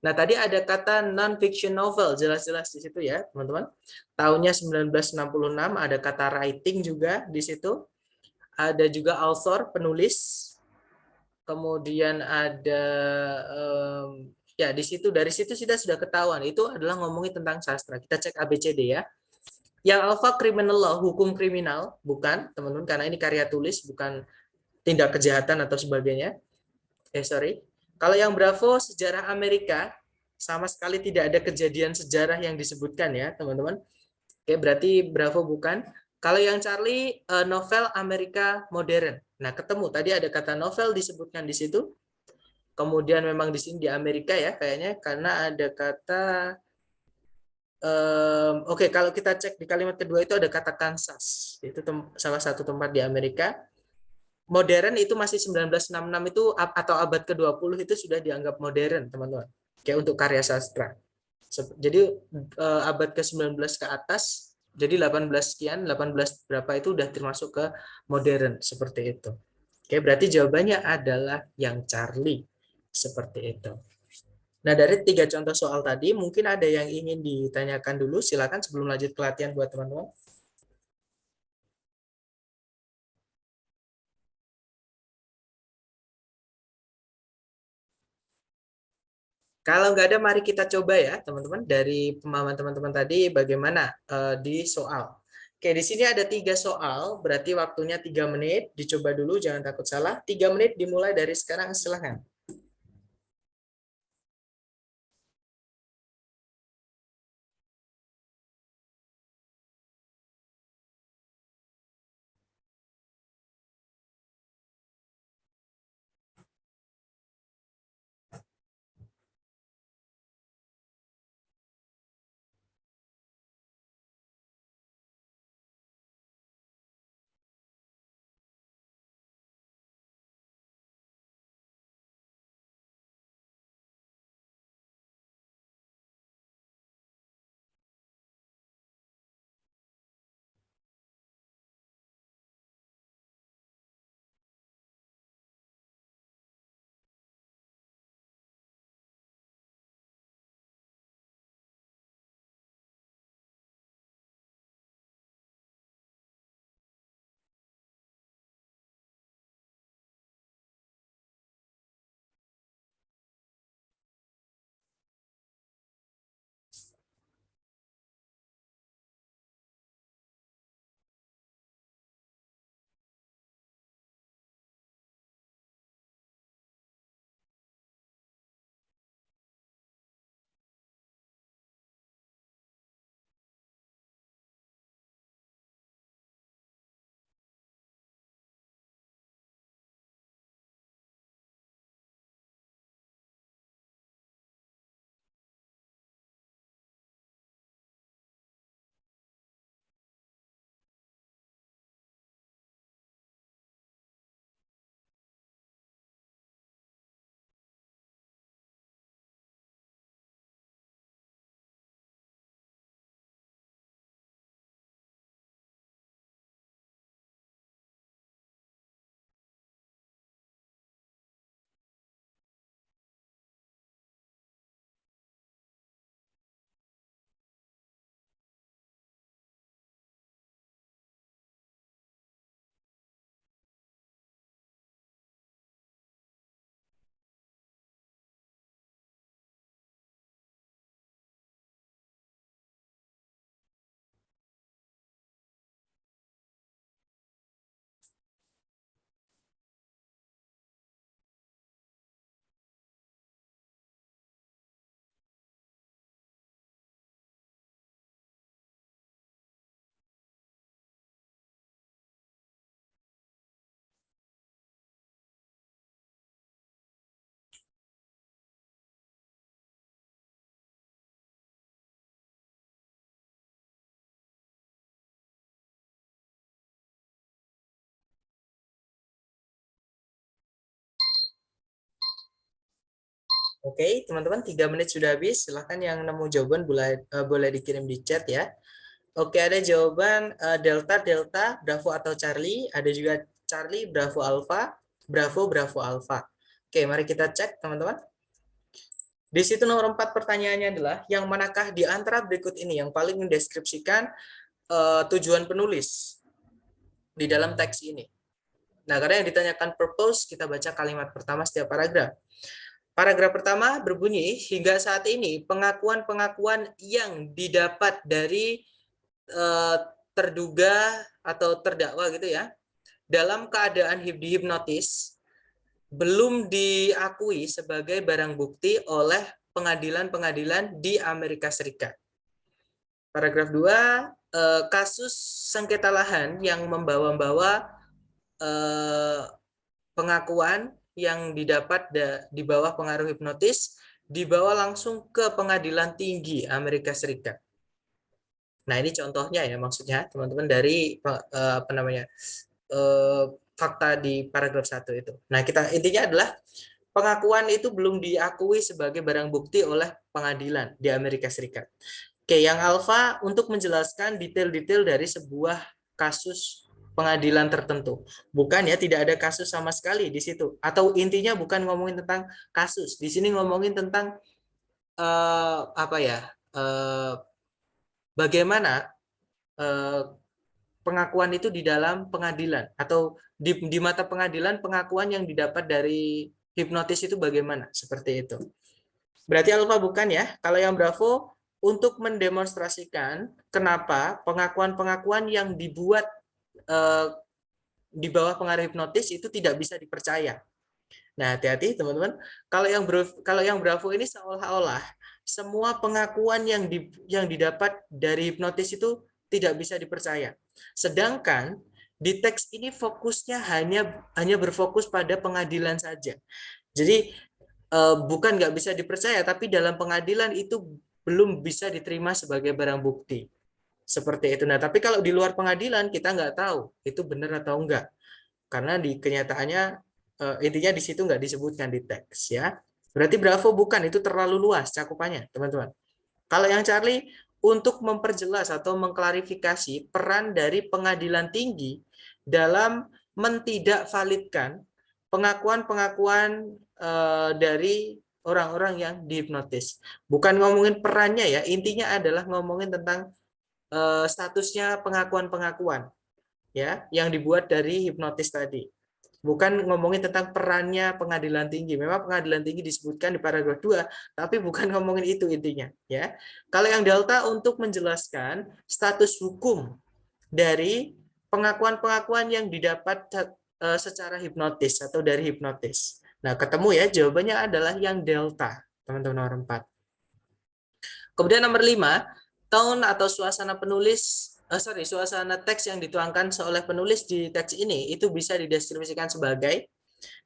Nah, tadi ada kata non-fiction novel, jelas-jelas di situ ya, teman-teman. Tahunnya 1966, ada kata writing juga di situ. Ada juga author, penulis. Kemudian ada ya di situ, dari situ kita sudah ketahuan itu adalah ngomongin tentang sastra. Kita cek ABCD ya. Yang alpha criminal law, hukum kriminal, bukan, teman-teman, karena ini karya tulis, bukan tindak kejahatan atau sebagainya. Sorry. Kalau yang Bravo, sejarah Amerika, sama sekali tidak ada kejadian sejarah yang disebutkan ya, teman-teman. Oke, berarti Bravo bukan. Kalau yang Charlie, novel Amerika modern. Nah, ketemu. Tadi ada kata novel disebutkan di situ. Kemudian memang di sini di Amerika ya, kayaknya, karena ada kata Oke, kalau kita cek di kalimat kedua itu ada kata Kansas. Itu salah satu tempat di Amerika. Modern itu masih 1966 itu atau abad ke-20 itu sudah dianggap modern, teman-teman. Kayak untuk karya sastra. Jadi abad ke-19 ke atas, jadi 18 sekian, 18 berapa itu udah termasuk ke modern seperti itu. Oke, berarti jawabannya adalah yang Charlie. Seperti itu. Nah, dari 3 contoh soal tadi, mungkin ada yang ingin ditanyakan dulu. Silakan sebelum lanjut ke latihan buat teman-teman. Kalau nggak ada, mari kita coba ya, teman-teman. Dari pemahaman teman-teman tadi, bagaimana di soal. Oke, di sini ada 3 soal, berarti waktunya 3 menit. Dicoba dulu, jangan takut salah. 3 menit dimulai dari sekarang, silakan. Oke, teman-teman, 3 menit sudah habis. Silahkan yang nemu jawaban boleh dikirim di chat ya. Oke, ada jawaban Delta, Delta, Bravo atau Charlie. Ada juga Charlie, Bravo, Alpha, Bravo, Bravo, Alpha. Oke, mari kita cek, teman-teman. Di situ nomor 4 pertanyaannya adalah, yang manakah di antara berikut ini yang paling mendeskripsikan tujuan penulis di dalam teks ini? Nah, karena yang ditanyakan purpose, kita baca kalimat pertama setiap paragraf. Paragraf pertama berbunyi, hingga saat ini pengakuan-pengakuan yang didapat dari terduga atau terdakwa gitu ya, dalam keadaan dihipnotis belum diakui sebagai barang bukti oleh pengadilan-pengadilan di Amerika Serikat. Paragraf 2, kasus sengketa lahan yang membawa-bawa pengakuan yang didapat di bawah pengaruh hipnotis dibawa langsung ke pengadilan tinggi Amerika Serikat. Nah, ini contohnya ya, maksudnya teman-teman dari apa namanya fakta di paragraf 1 itu. Nah, intinya adalah pengakuan itu belum diakui sebagai barang bukti oleh pengadilan di Amerika Serikat. Oke, yang alfa untuk menjelaskan detail-detail dari sebuah kasus pengadilan tertentu. Bukan ya, tidak ada kasus sama sekali di situ. Atau intinya bukan ngomongin tentang kasus. Di sini ngomongin tentang apa ya? Bagaimana pengakuan itu di dalam pengadilan atau di mata pengadilan pengakuan yang didapat dari hipnotis itu bagaimana? Seperti itu. Berarti alfa bukan ya. Kalau yang bravo untuk mendemonstrasikan kenapa pengakuan-pengakuan yang dibuat di bawah pengaruh hipnotis itu tidak bisa dipercaya. Nah, hati-hati teman-teman. Kalau yang bravo ini seolah-olah semua pengakuan yang didapat dari hipnotis itu tidak bisa dipercaya. Sedangkan di teks ini fokusnya hanya berfokus pada pengadilan saja. Jadi bukan nggak bisa dipercaya, tapi dalam pengadilan itu belum bisa diterima sebagai barang bukti. Seperti itu. Nah, tapi kalau di luar pengadilan kita nggak tahu itu benar atau enggak. Karena di kenyataannya intinya di situ nggak disebutkan di teks ya. Berarti bravo bukan, itu terlalu luas cakupannya, teman-teman. Kalau yang Charlie untuk memperjelas atau mengklarifikasi peran dari pengadilan tinggi dalam mentidakvalidkan pengakuan-pengakuan dari orang-orang yang dihipnotis. Bukan ngomongin perannya ya, intinya adalah ngomongin tentang statusnya pengakuan-pengakuan ya yang dibuat dari hipnotis tadi. Bukan ngomongin tentang perannya pengadilan tinggi. Memang pengadilan tinggi disebutkan di paragraf 2, tapi bukan ngomongin itu intinya. Ya. Kalau yang delta untuk menjelaskan status hukum dari pengakuan-pengakuan yang didapat secara hipnotis atau dari hipnotis. Nah, ketemu ya, jawabannya adalah yang delta, teman-teman nomor 4. Kemudian nomor 5, tone atau suasana suasana teks yang dituangkan oleh penulis di teks ini itu bisa dideskripsikan sebagai.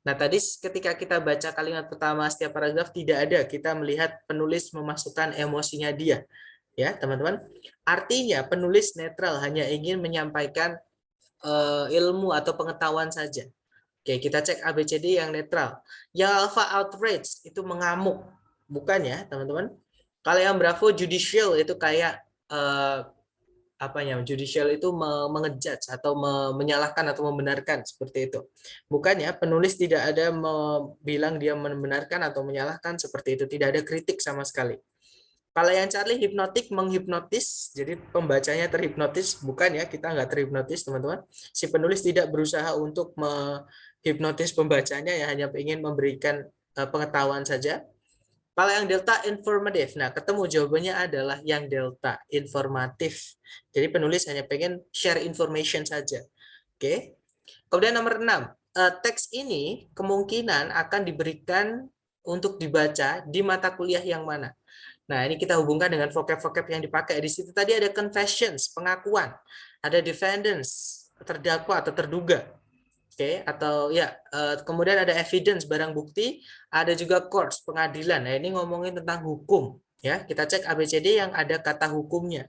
Nah, tadi ketika kita baca kalimat pertama setiap paragraf tidak ada kita melihat penulis memasukkan emosinya dia. Ya, teman-teman. Artinya penulis netral, hanya ingin menyampaikan ilmu atau pengetahuan saja. Oke, kita cek ABCD yang netral. Yang alpha outrage itu mengamuk. Bukan ya, teman-teman. Kalau yang bravo judicial itu kayak judicial itu mengejudge atau menyalahkan atau membenarkan seperti itu. Bukan ya, penulis tidak ada bilang dia membenarkan atau menyalahkan seperti itu, tidak ada kritik sama sekali. Kalau yang Charlie hipnotik menghipnotis, jadi pembacanya terhipnotis, bukan ya, kita nggak terhipnotis teman-teman. Si penulis tidak berusaha untuk menghipnotis pembacanya, ya hanya ingin memberikan pengetahuan saja. Kalau yang delta informatif, nah ketemu jawabannya adalah yang delta informatif. Jadi penulis hanya pengen share information saja. Oke. Kemudian nomor 6, teks ini kemungkinan akan diberikan untuk dibaca di mata kuliah yang mana. Nah, ini kita hubungkan dengan vocab-vocab yang dipakai. Di situ tadi ada confessions, pengakuan. Ada defendants, terdakwa atau terduga. Oke, atau ya kemudian ada evidence, barang bukti, ada juga courts, pengadilan. Nah, ini ngomongin tentang hukum ya. Kita cek ABCD yang ada kata hukumnya.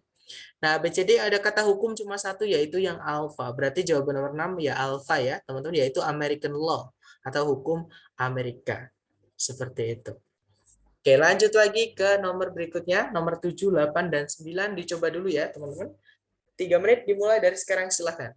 Nah, ABCD ada kata hukum cuma satu, yaitu yang alpha. Berarti jawaban nomor 6 ya alpha ya, teman-teman, yaitu American law atau hukum Amerika. Seperti itu. Oke, lanjut lagi ke nomor berikutnya, nomor 7, 8, dan 9. Dicoba dulu ya, teman-teman. 3 menit dimulai dari sekarang, silakan.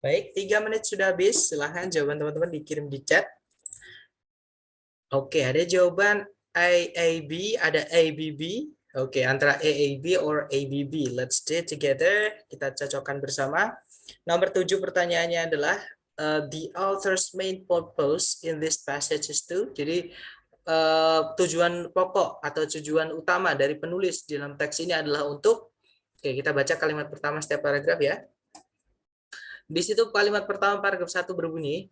Baik, 3 menit sudah habis. Silahkan jawaban teman-teman dikirim di chat. Oke, ada jawaban AAB, ada ABB. Oke, antara AAB or ABB. Let's do it together. Kita cocokkan bersama. Nomor 7 pertanyaannya adalah the author's main purpose in this passage is to. Jadi tujuan pokok atau tujuan utama dari penulis di dalam teks ini adalah untuk. Oke, kita baca kalimat pertama setiap paragraf ya. Di situ kalimat pertama paragraf 1 berbunyi,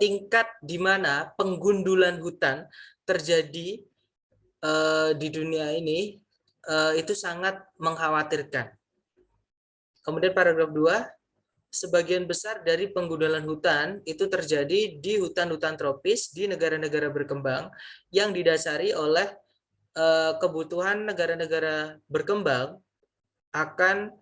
tingkat di mana penggundulan hutan terjadi di dunia ini itu sangat mengkhawatirkan. Kemudian paragraf 2, sebagian besar dari penggundulan hutan itu terjadi di hutan-hutan tropis di negara-negara berkembang yang didasari oleh kebutuhan negara-negara berkembang akan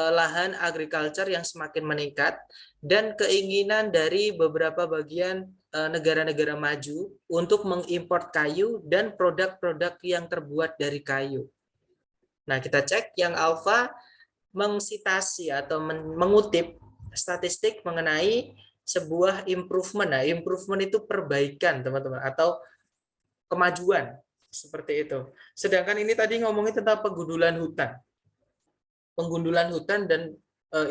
lahan agriculture yang semakin meningkat dan keinginan dari beberapa bagian negara-negara maju untuk mengimpor kayu dan produk-produk yang terbuat dari kayu. Nah, kita cek yang alfa mengsitasi atau mengutip statistik mengenai sebuah improvement. Nah, improvement itu perbaikan, teman-teman, atau kemajuan seperti itu. Sedangkan ini tadi ngomongin tentang penggundulan hutan. Penggundulan hutan dan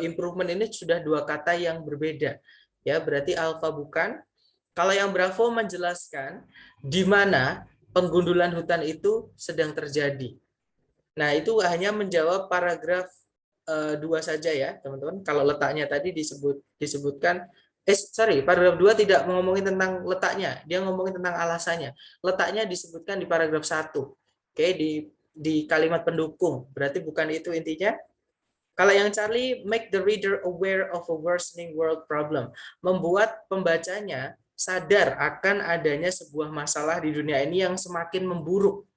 improvement ini sudah dua kata yang berbeda. Ya, berarti alfa bukan. Kalau yang Bravo menjelaskan di mana penggundulan hutan itu sedang terjadi. Nah, itu hanya menjawab paragraf 2 saja ya, teman-teman. Kalau letaknya tadi disebutkan Sorry, paragraf 2 tidak ngomongin tentang letaknya, dia ngomongin tentang alasannya. Letaknya disebutkan di paragraf 1. Oke, di kalimat pendukung. Berarti bukan itu intinya. Kalau yang Charlie, make the reader aware of a worsening world problem. Membuat pembacanya sadar akan adanya sebuah masalah di dunia ini yang semakin memburuk.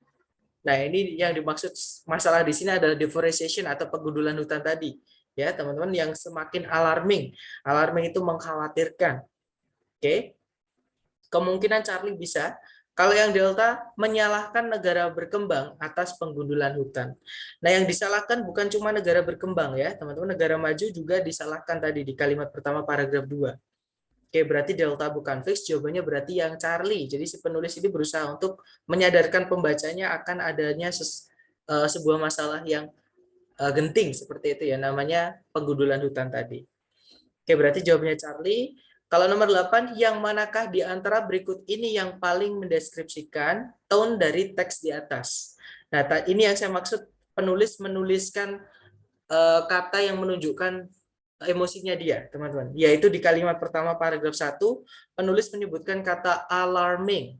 Nah, ini yang dimaksud masalah di sini adalah deforestation atau pegundulan hutan tadi. Ya, teman-teman, yang semakin alarming. Alarming itu mengkhawatirkan. Oke. Kemungkinan Charlie bisa. Kalau yang Delta menyalahkan negara berkembang atas penggundulan hutan. Nah, yang disalahkan bukan cuma negara berkembang ya, teman-teman. Negara maju juga disalahkan tadi di kalimat pertama paragraf 2. Oke, berarti Delta bukan fix, jawabannya berarti yang Charlie. Jadi si penulis ini berusaha untuk menyadarkan pembacanya akan adanya sebuah masalah yang genting seperti itu ya, namanya penggundulan hutan tadi. Oke, berarti jawabannya Charlie. Kalau nomor 8, yang manakah di antara berikut ini yang paling mendeskripsikan tone dari teks di atas? Nah, ini yang saya maksud penulis menuliskan kata yang menunjukkan emosinya dia, teman-teman. Yaitu di kalimat pertama paragraf 1, penulis menyebutkan kata alarming.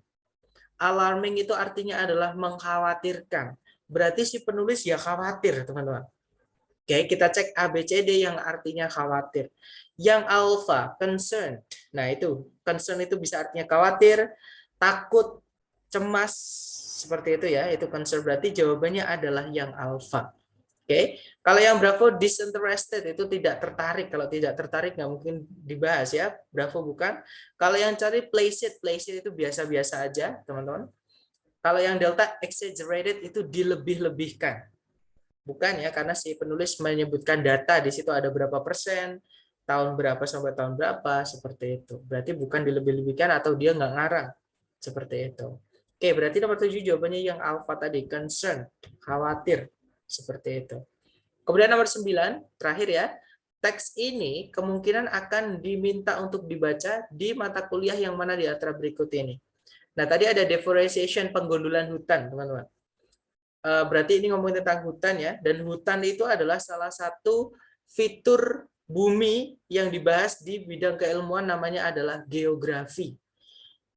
Alarming itu artinya adalah mengkhawatirkan. Berarti si penulis ya khawatir, teman-teman. Oke, kita cek A, B, C, D yang artinya khawatir. Yang alpha, concern. Nah, itu. Concern itu bisa artinya khawatir, takut, cemas, seperti itu ya. Itu concern, berarti jawabannya adalah yang alpha. Oke, kalau yang Bravo disinterested itu tidak tertarik. Kalau tidak tertarik nggak mungkin dibahas ya. Bravo bukan. Kalau yang cari place it itu biasa-biasa aja, teman-teman. Kalau yang Delta exaggerated itu dilebih-lebihkan. Bukan ya, karena si penulis menyebutkan data di situ ada berapa persen, tahun berapa sampai tahun berapa, seperti itu. Berarti bukan dilebih-lebihkan atau dia nggak ngarang, seperti itu. Oke, berarti nomor 7 jawabannya yang alpha tadi, concern, khawatir, seperti itu. Kemudian nomor 9, terakhir ya, teks ini kemungkinan akan diminta untuk dibaca di mata kuliah yang mana di antara berikut ini. Nah, tadi ada deforestation, penggundulan hutan, teman-teman. Berarti ini ngomongin tentang hutan ya, dan hutan itu adalah salah satu fitur bumi yang dibahas di bidang keilmuan namanya adalah geografi.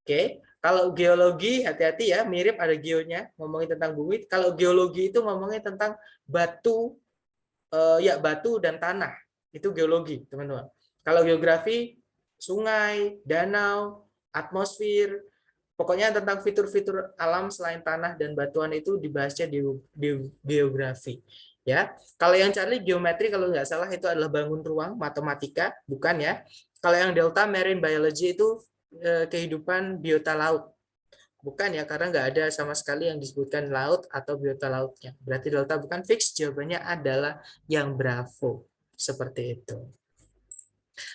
Oke, kalau geologi hati-hati ya, mirip ada geonya ngomongin tentang bumi. Kalau geologi itu ngomongin tentang batu, ya batu dan tanah. Itu geologi, teman-teman. Kalau geografi, sungai, danau, atmosfer, pokoknya tentang fitur-fitur alam selain tanah dan batuan itu dibahasnya di geografi. Ya, kalau yang Charlie geometri kalau nggak salah itu adalah bangun ruang, matematika, bukan ya. Kalau yang Delta marine biology itu kehidupan biota laut. Bukan ya, karena nggak ada sama sekali yang disebutkan laut atau biota lautnya. Berarti Delta bukan fix, jawabannya adalah yang Bravo. Seperti itu.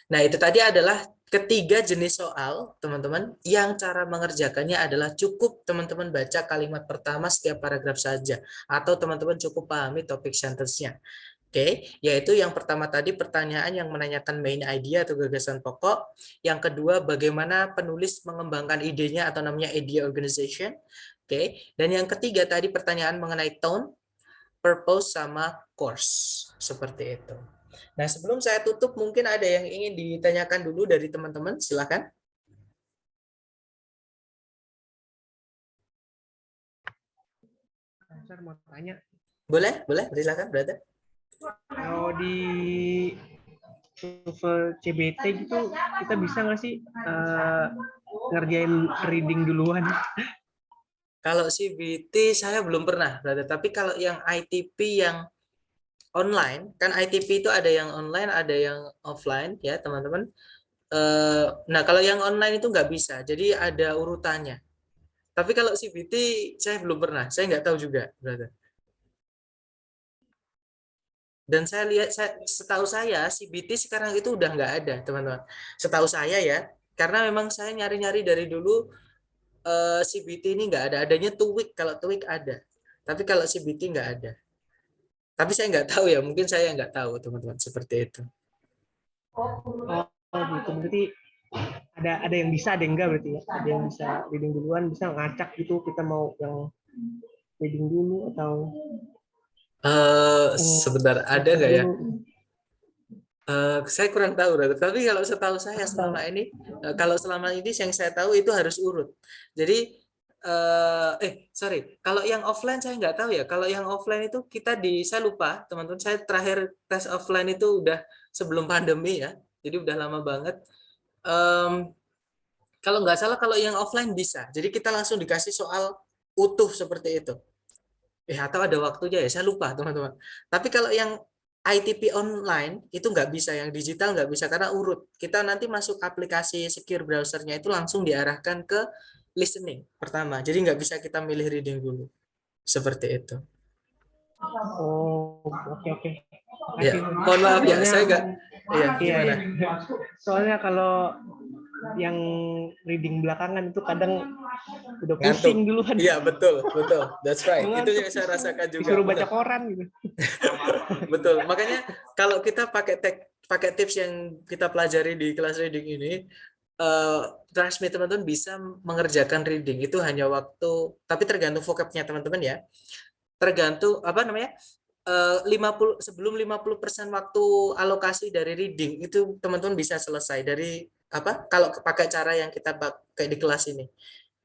Nah, itu tadi adalah ketiga jenis soal, teman-teman, yang cara mengerjakannya adalah cukup teman-teman baca kalimat pertama setiap paragraf saja, atau teman-teman cukup pahami topik sentence-nya. Oke, yaitu yang pertama tadi pertanyaan yang menanyakan main idea atau gagasan pokok. Yang kedua, bagaimana penulis mengembangkan idenya atau namanya idea organization. Oke, dan yang ketiga tadi pertanyaan mengenai tone, purpose, sama course. Seperti itu. Nah, sebelum saya tutup, mungkin ada yang ingin ditanyakan dulu dari teman-teman. Silakan. Saya mau tanya, Boleh, boleh. Silakan, brother. kalau di TOEFL CBT gitu, kita bisa nggak sih ngerjain reading duluan? Kalau CBT saya belum pernah, brother. Tapi kalau yang ITP yang online, kan ITP itu ada yang online, ada yang offline, ya teman-teman. Nah, kalau yang online itu nggak bisa. Jadi ada urutannya. Tapi kalau CBT saya belum pernah. Saya nggak tahu juga, brother. Dan saya lihat, setahu saya CBT sekarang itu udah nggak ada, teman-teman. Setahu saya ya, karena memang saya nyari-nyari dari dulu CBT ini nggak ada. Adanya TOEIC, kalau TOEIC ada. Tapi kalau CBT nggak ada. Tapi saya nggak tahu ya, mungkin saya nggak tahu, teman-teman, seperti itu. Oh, gitu. Berarti ada yang bisa, ada yang enggak berarti ya. Ada yang bisa reading duluan, bisa ngacak gitu. Kita mau yang reading dulu atau Sebentar, ada ngacak nggak ya? dulu. Saya kurang tahu, Brother. Tapi kalau setahu saya selama ini, kalau selama ini yang saya tahu itu harus urut. Jadi, sorry, kalau yang offline saya nggak tahu ya. Kalau yang offline itu kita saya lupa, teman-teman. Saya terakhir tes offline itu udah sebelum pandemi ya. Jadi udah lama banget. Em, Kalau nggak salah, kalau yang offline bisa. Jadi kita langsung dikasih soal utuh seperti itu. Atau ada waktunya ya, saya lupa teman-teman. Tapi kalau yang ITP online itu nggak bisa, yang digital nggak bisa karena urut. Kita nanti masuk aplikasi secure browsernya itu langsung diarahkan ke listening pertama. Jadi nggak bisa kita milih reading dulu. Seperti itu. Oh, oke oke. Ya, Makasih. mohon maaf ya, Soalnya, saya nggak. Ya, iya, gimana? iya. Soalnya kalau yang reading belakangan itu kadang udah Ngantuk. pusing duluan. Iya, betul, betul. That's right. Itu Ngantuk. yang saya rasakan juga. Disuruh baca Betul. koran gitu. Betul. Makanya kalau kita pakai tips yang kita pelajari di kelas reading ini, trust me teman-teman bisa mengerjakan reading itu hanya waktu, tapi tergantung vocabnya teman-teman ya. Tergantung apa namanya? 50 sebelum 50% waktu alokasi dari reading itu teman-teman bisa selesai dari apa? Kalau pakai cara yang kita pakai di kelas ini.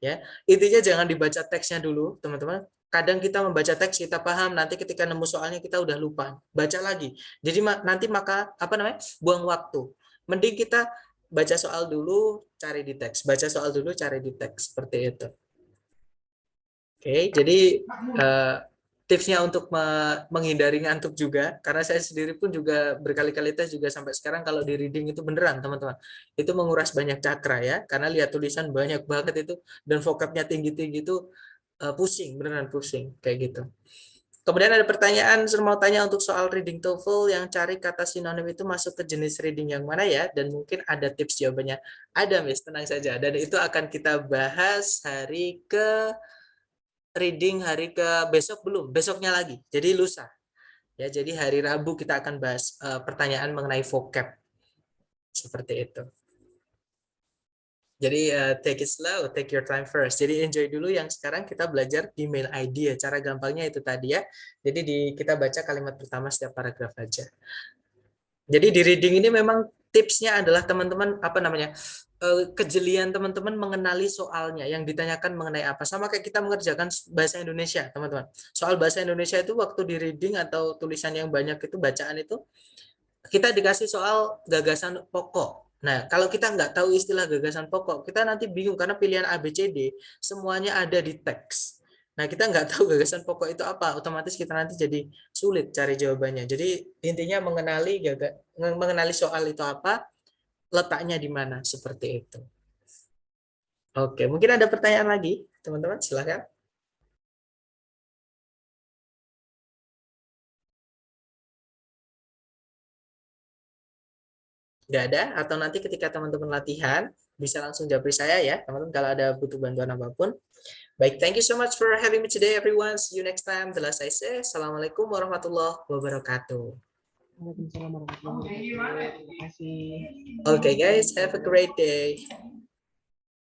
Ya, intinya jangan dibaca teksnya dulu teman-teman. Kadang kita membaca teks kita paham, nanti ketika nemu soalnya kita udah lupa, baca lagi. Jadi nanti maka apa namanya, buang waktu. Mending kita baca soal dulu cari di teks, baca soal dulu cari di teks, seperti itu. Oke, jadi tipsnya untuk menghindari ngantuk juga, karena saya sendiri pun juga berkali-kali tes juga sampai sekarang kalau di reading itu beneran teman-teman, itu menguras banyak cakra ya, karena lihat tulisan banyak banget itu dan vocabnya tinggi-tinggi itu pusing, beneran pusing kayak gitu. Kemudian ada pertanyaan, saya mau tanya untuk soal reading TOEFL yang cari kata sinonim itu masuk ke jenis reading yang mana ya? Dan mungkin ada tips jawabannya. Ada, Miss, tenang saja. Dan itu akan kita bahas hari ke reading hari ke besok belum, besoknya lagi. Jadi lusa. Ya, jadi hari Rabu kita akan bahas pertanyaan mengenai vocab. Seperti itu. Jadi take it slow, take your time first. Jadi enjoy dulu yang sekarang kita belajar di mail ID ya. Cara gampangnya itu tadi ya. Jadi kita baca kalimat pertama setiap paragraf aja. Jadi di reading ini memang tipsnya adalah teman-teman apa namanya, kejelian teman-teman mengenali soalnya yang ditanyakan mengenai apa. Sama kayak kita mengerjakan bahasa Indonesia teman-teman. Soal bahasa Indonesia itu waktu di reading atau tulisan yang banyak itu, bacaan itu, kita dikasih soal gagasan pokok. Nah, kalau kita nggak tahu istilah gagasan pokok, kita nanti bingung karena pilihan A, B, C, D semuanya ada di teks. Nah, kita nggak tahu gagasan pokok itu apa, otomatis kita nanti jadi sulit cari jawabannya. Jadi intinya mengenali soal itu apa, letaknya di mana, seperti itu. Oke, mungkin ada pertanyaan lagi, teman-teman, silakan. Nggak ada, atau nanti ketika teman-teman latihan, bisa langsung japri saya ya, teman-teman, kalau ada butuh bantuan apapun. Baik, thank you so much for having me today, everyone. See you next time. The last I say, Assalamualaikum warahmatullahi wabarakatuh. Waalaikumsalam warahmatullahi wabarakatuh. Terima kasih. Okay, guys, have a great day.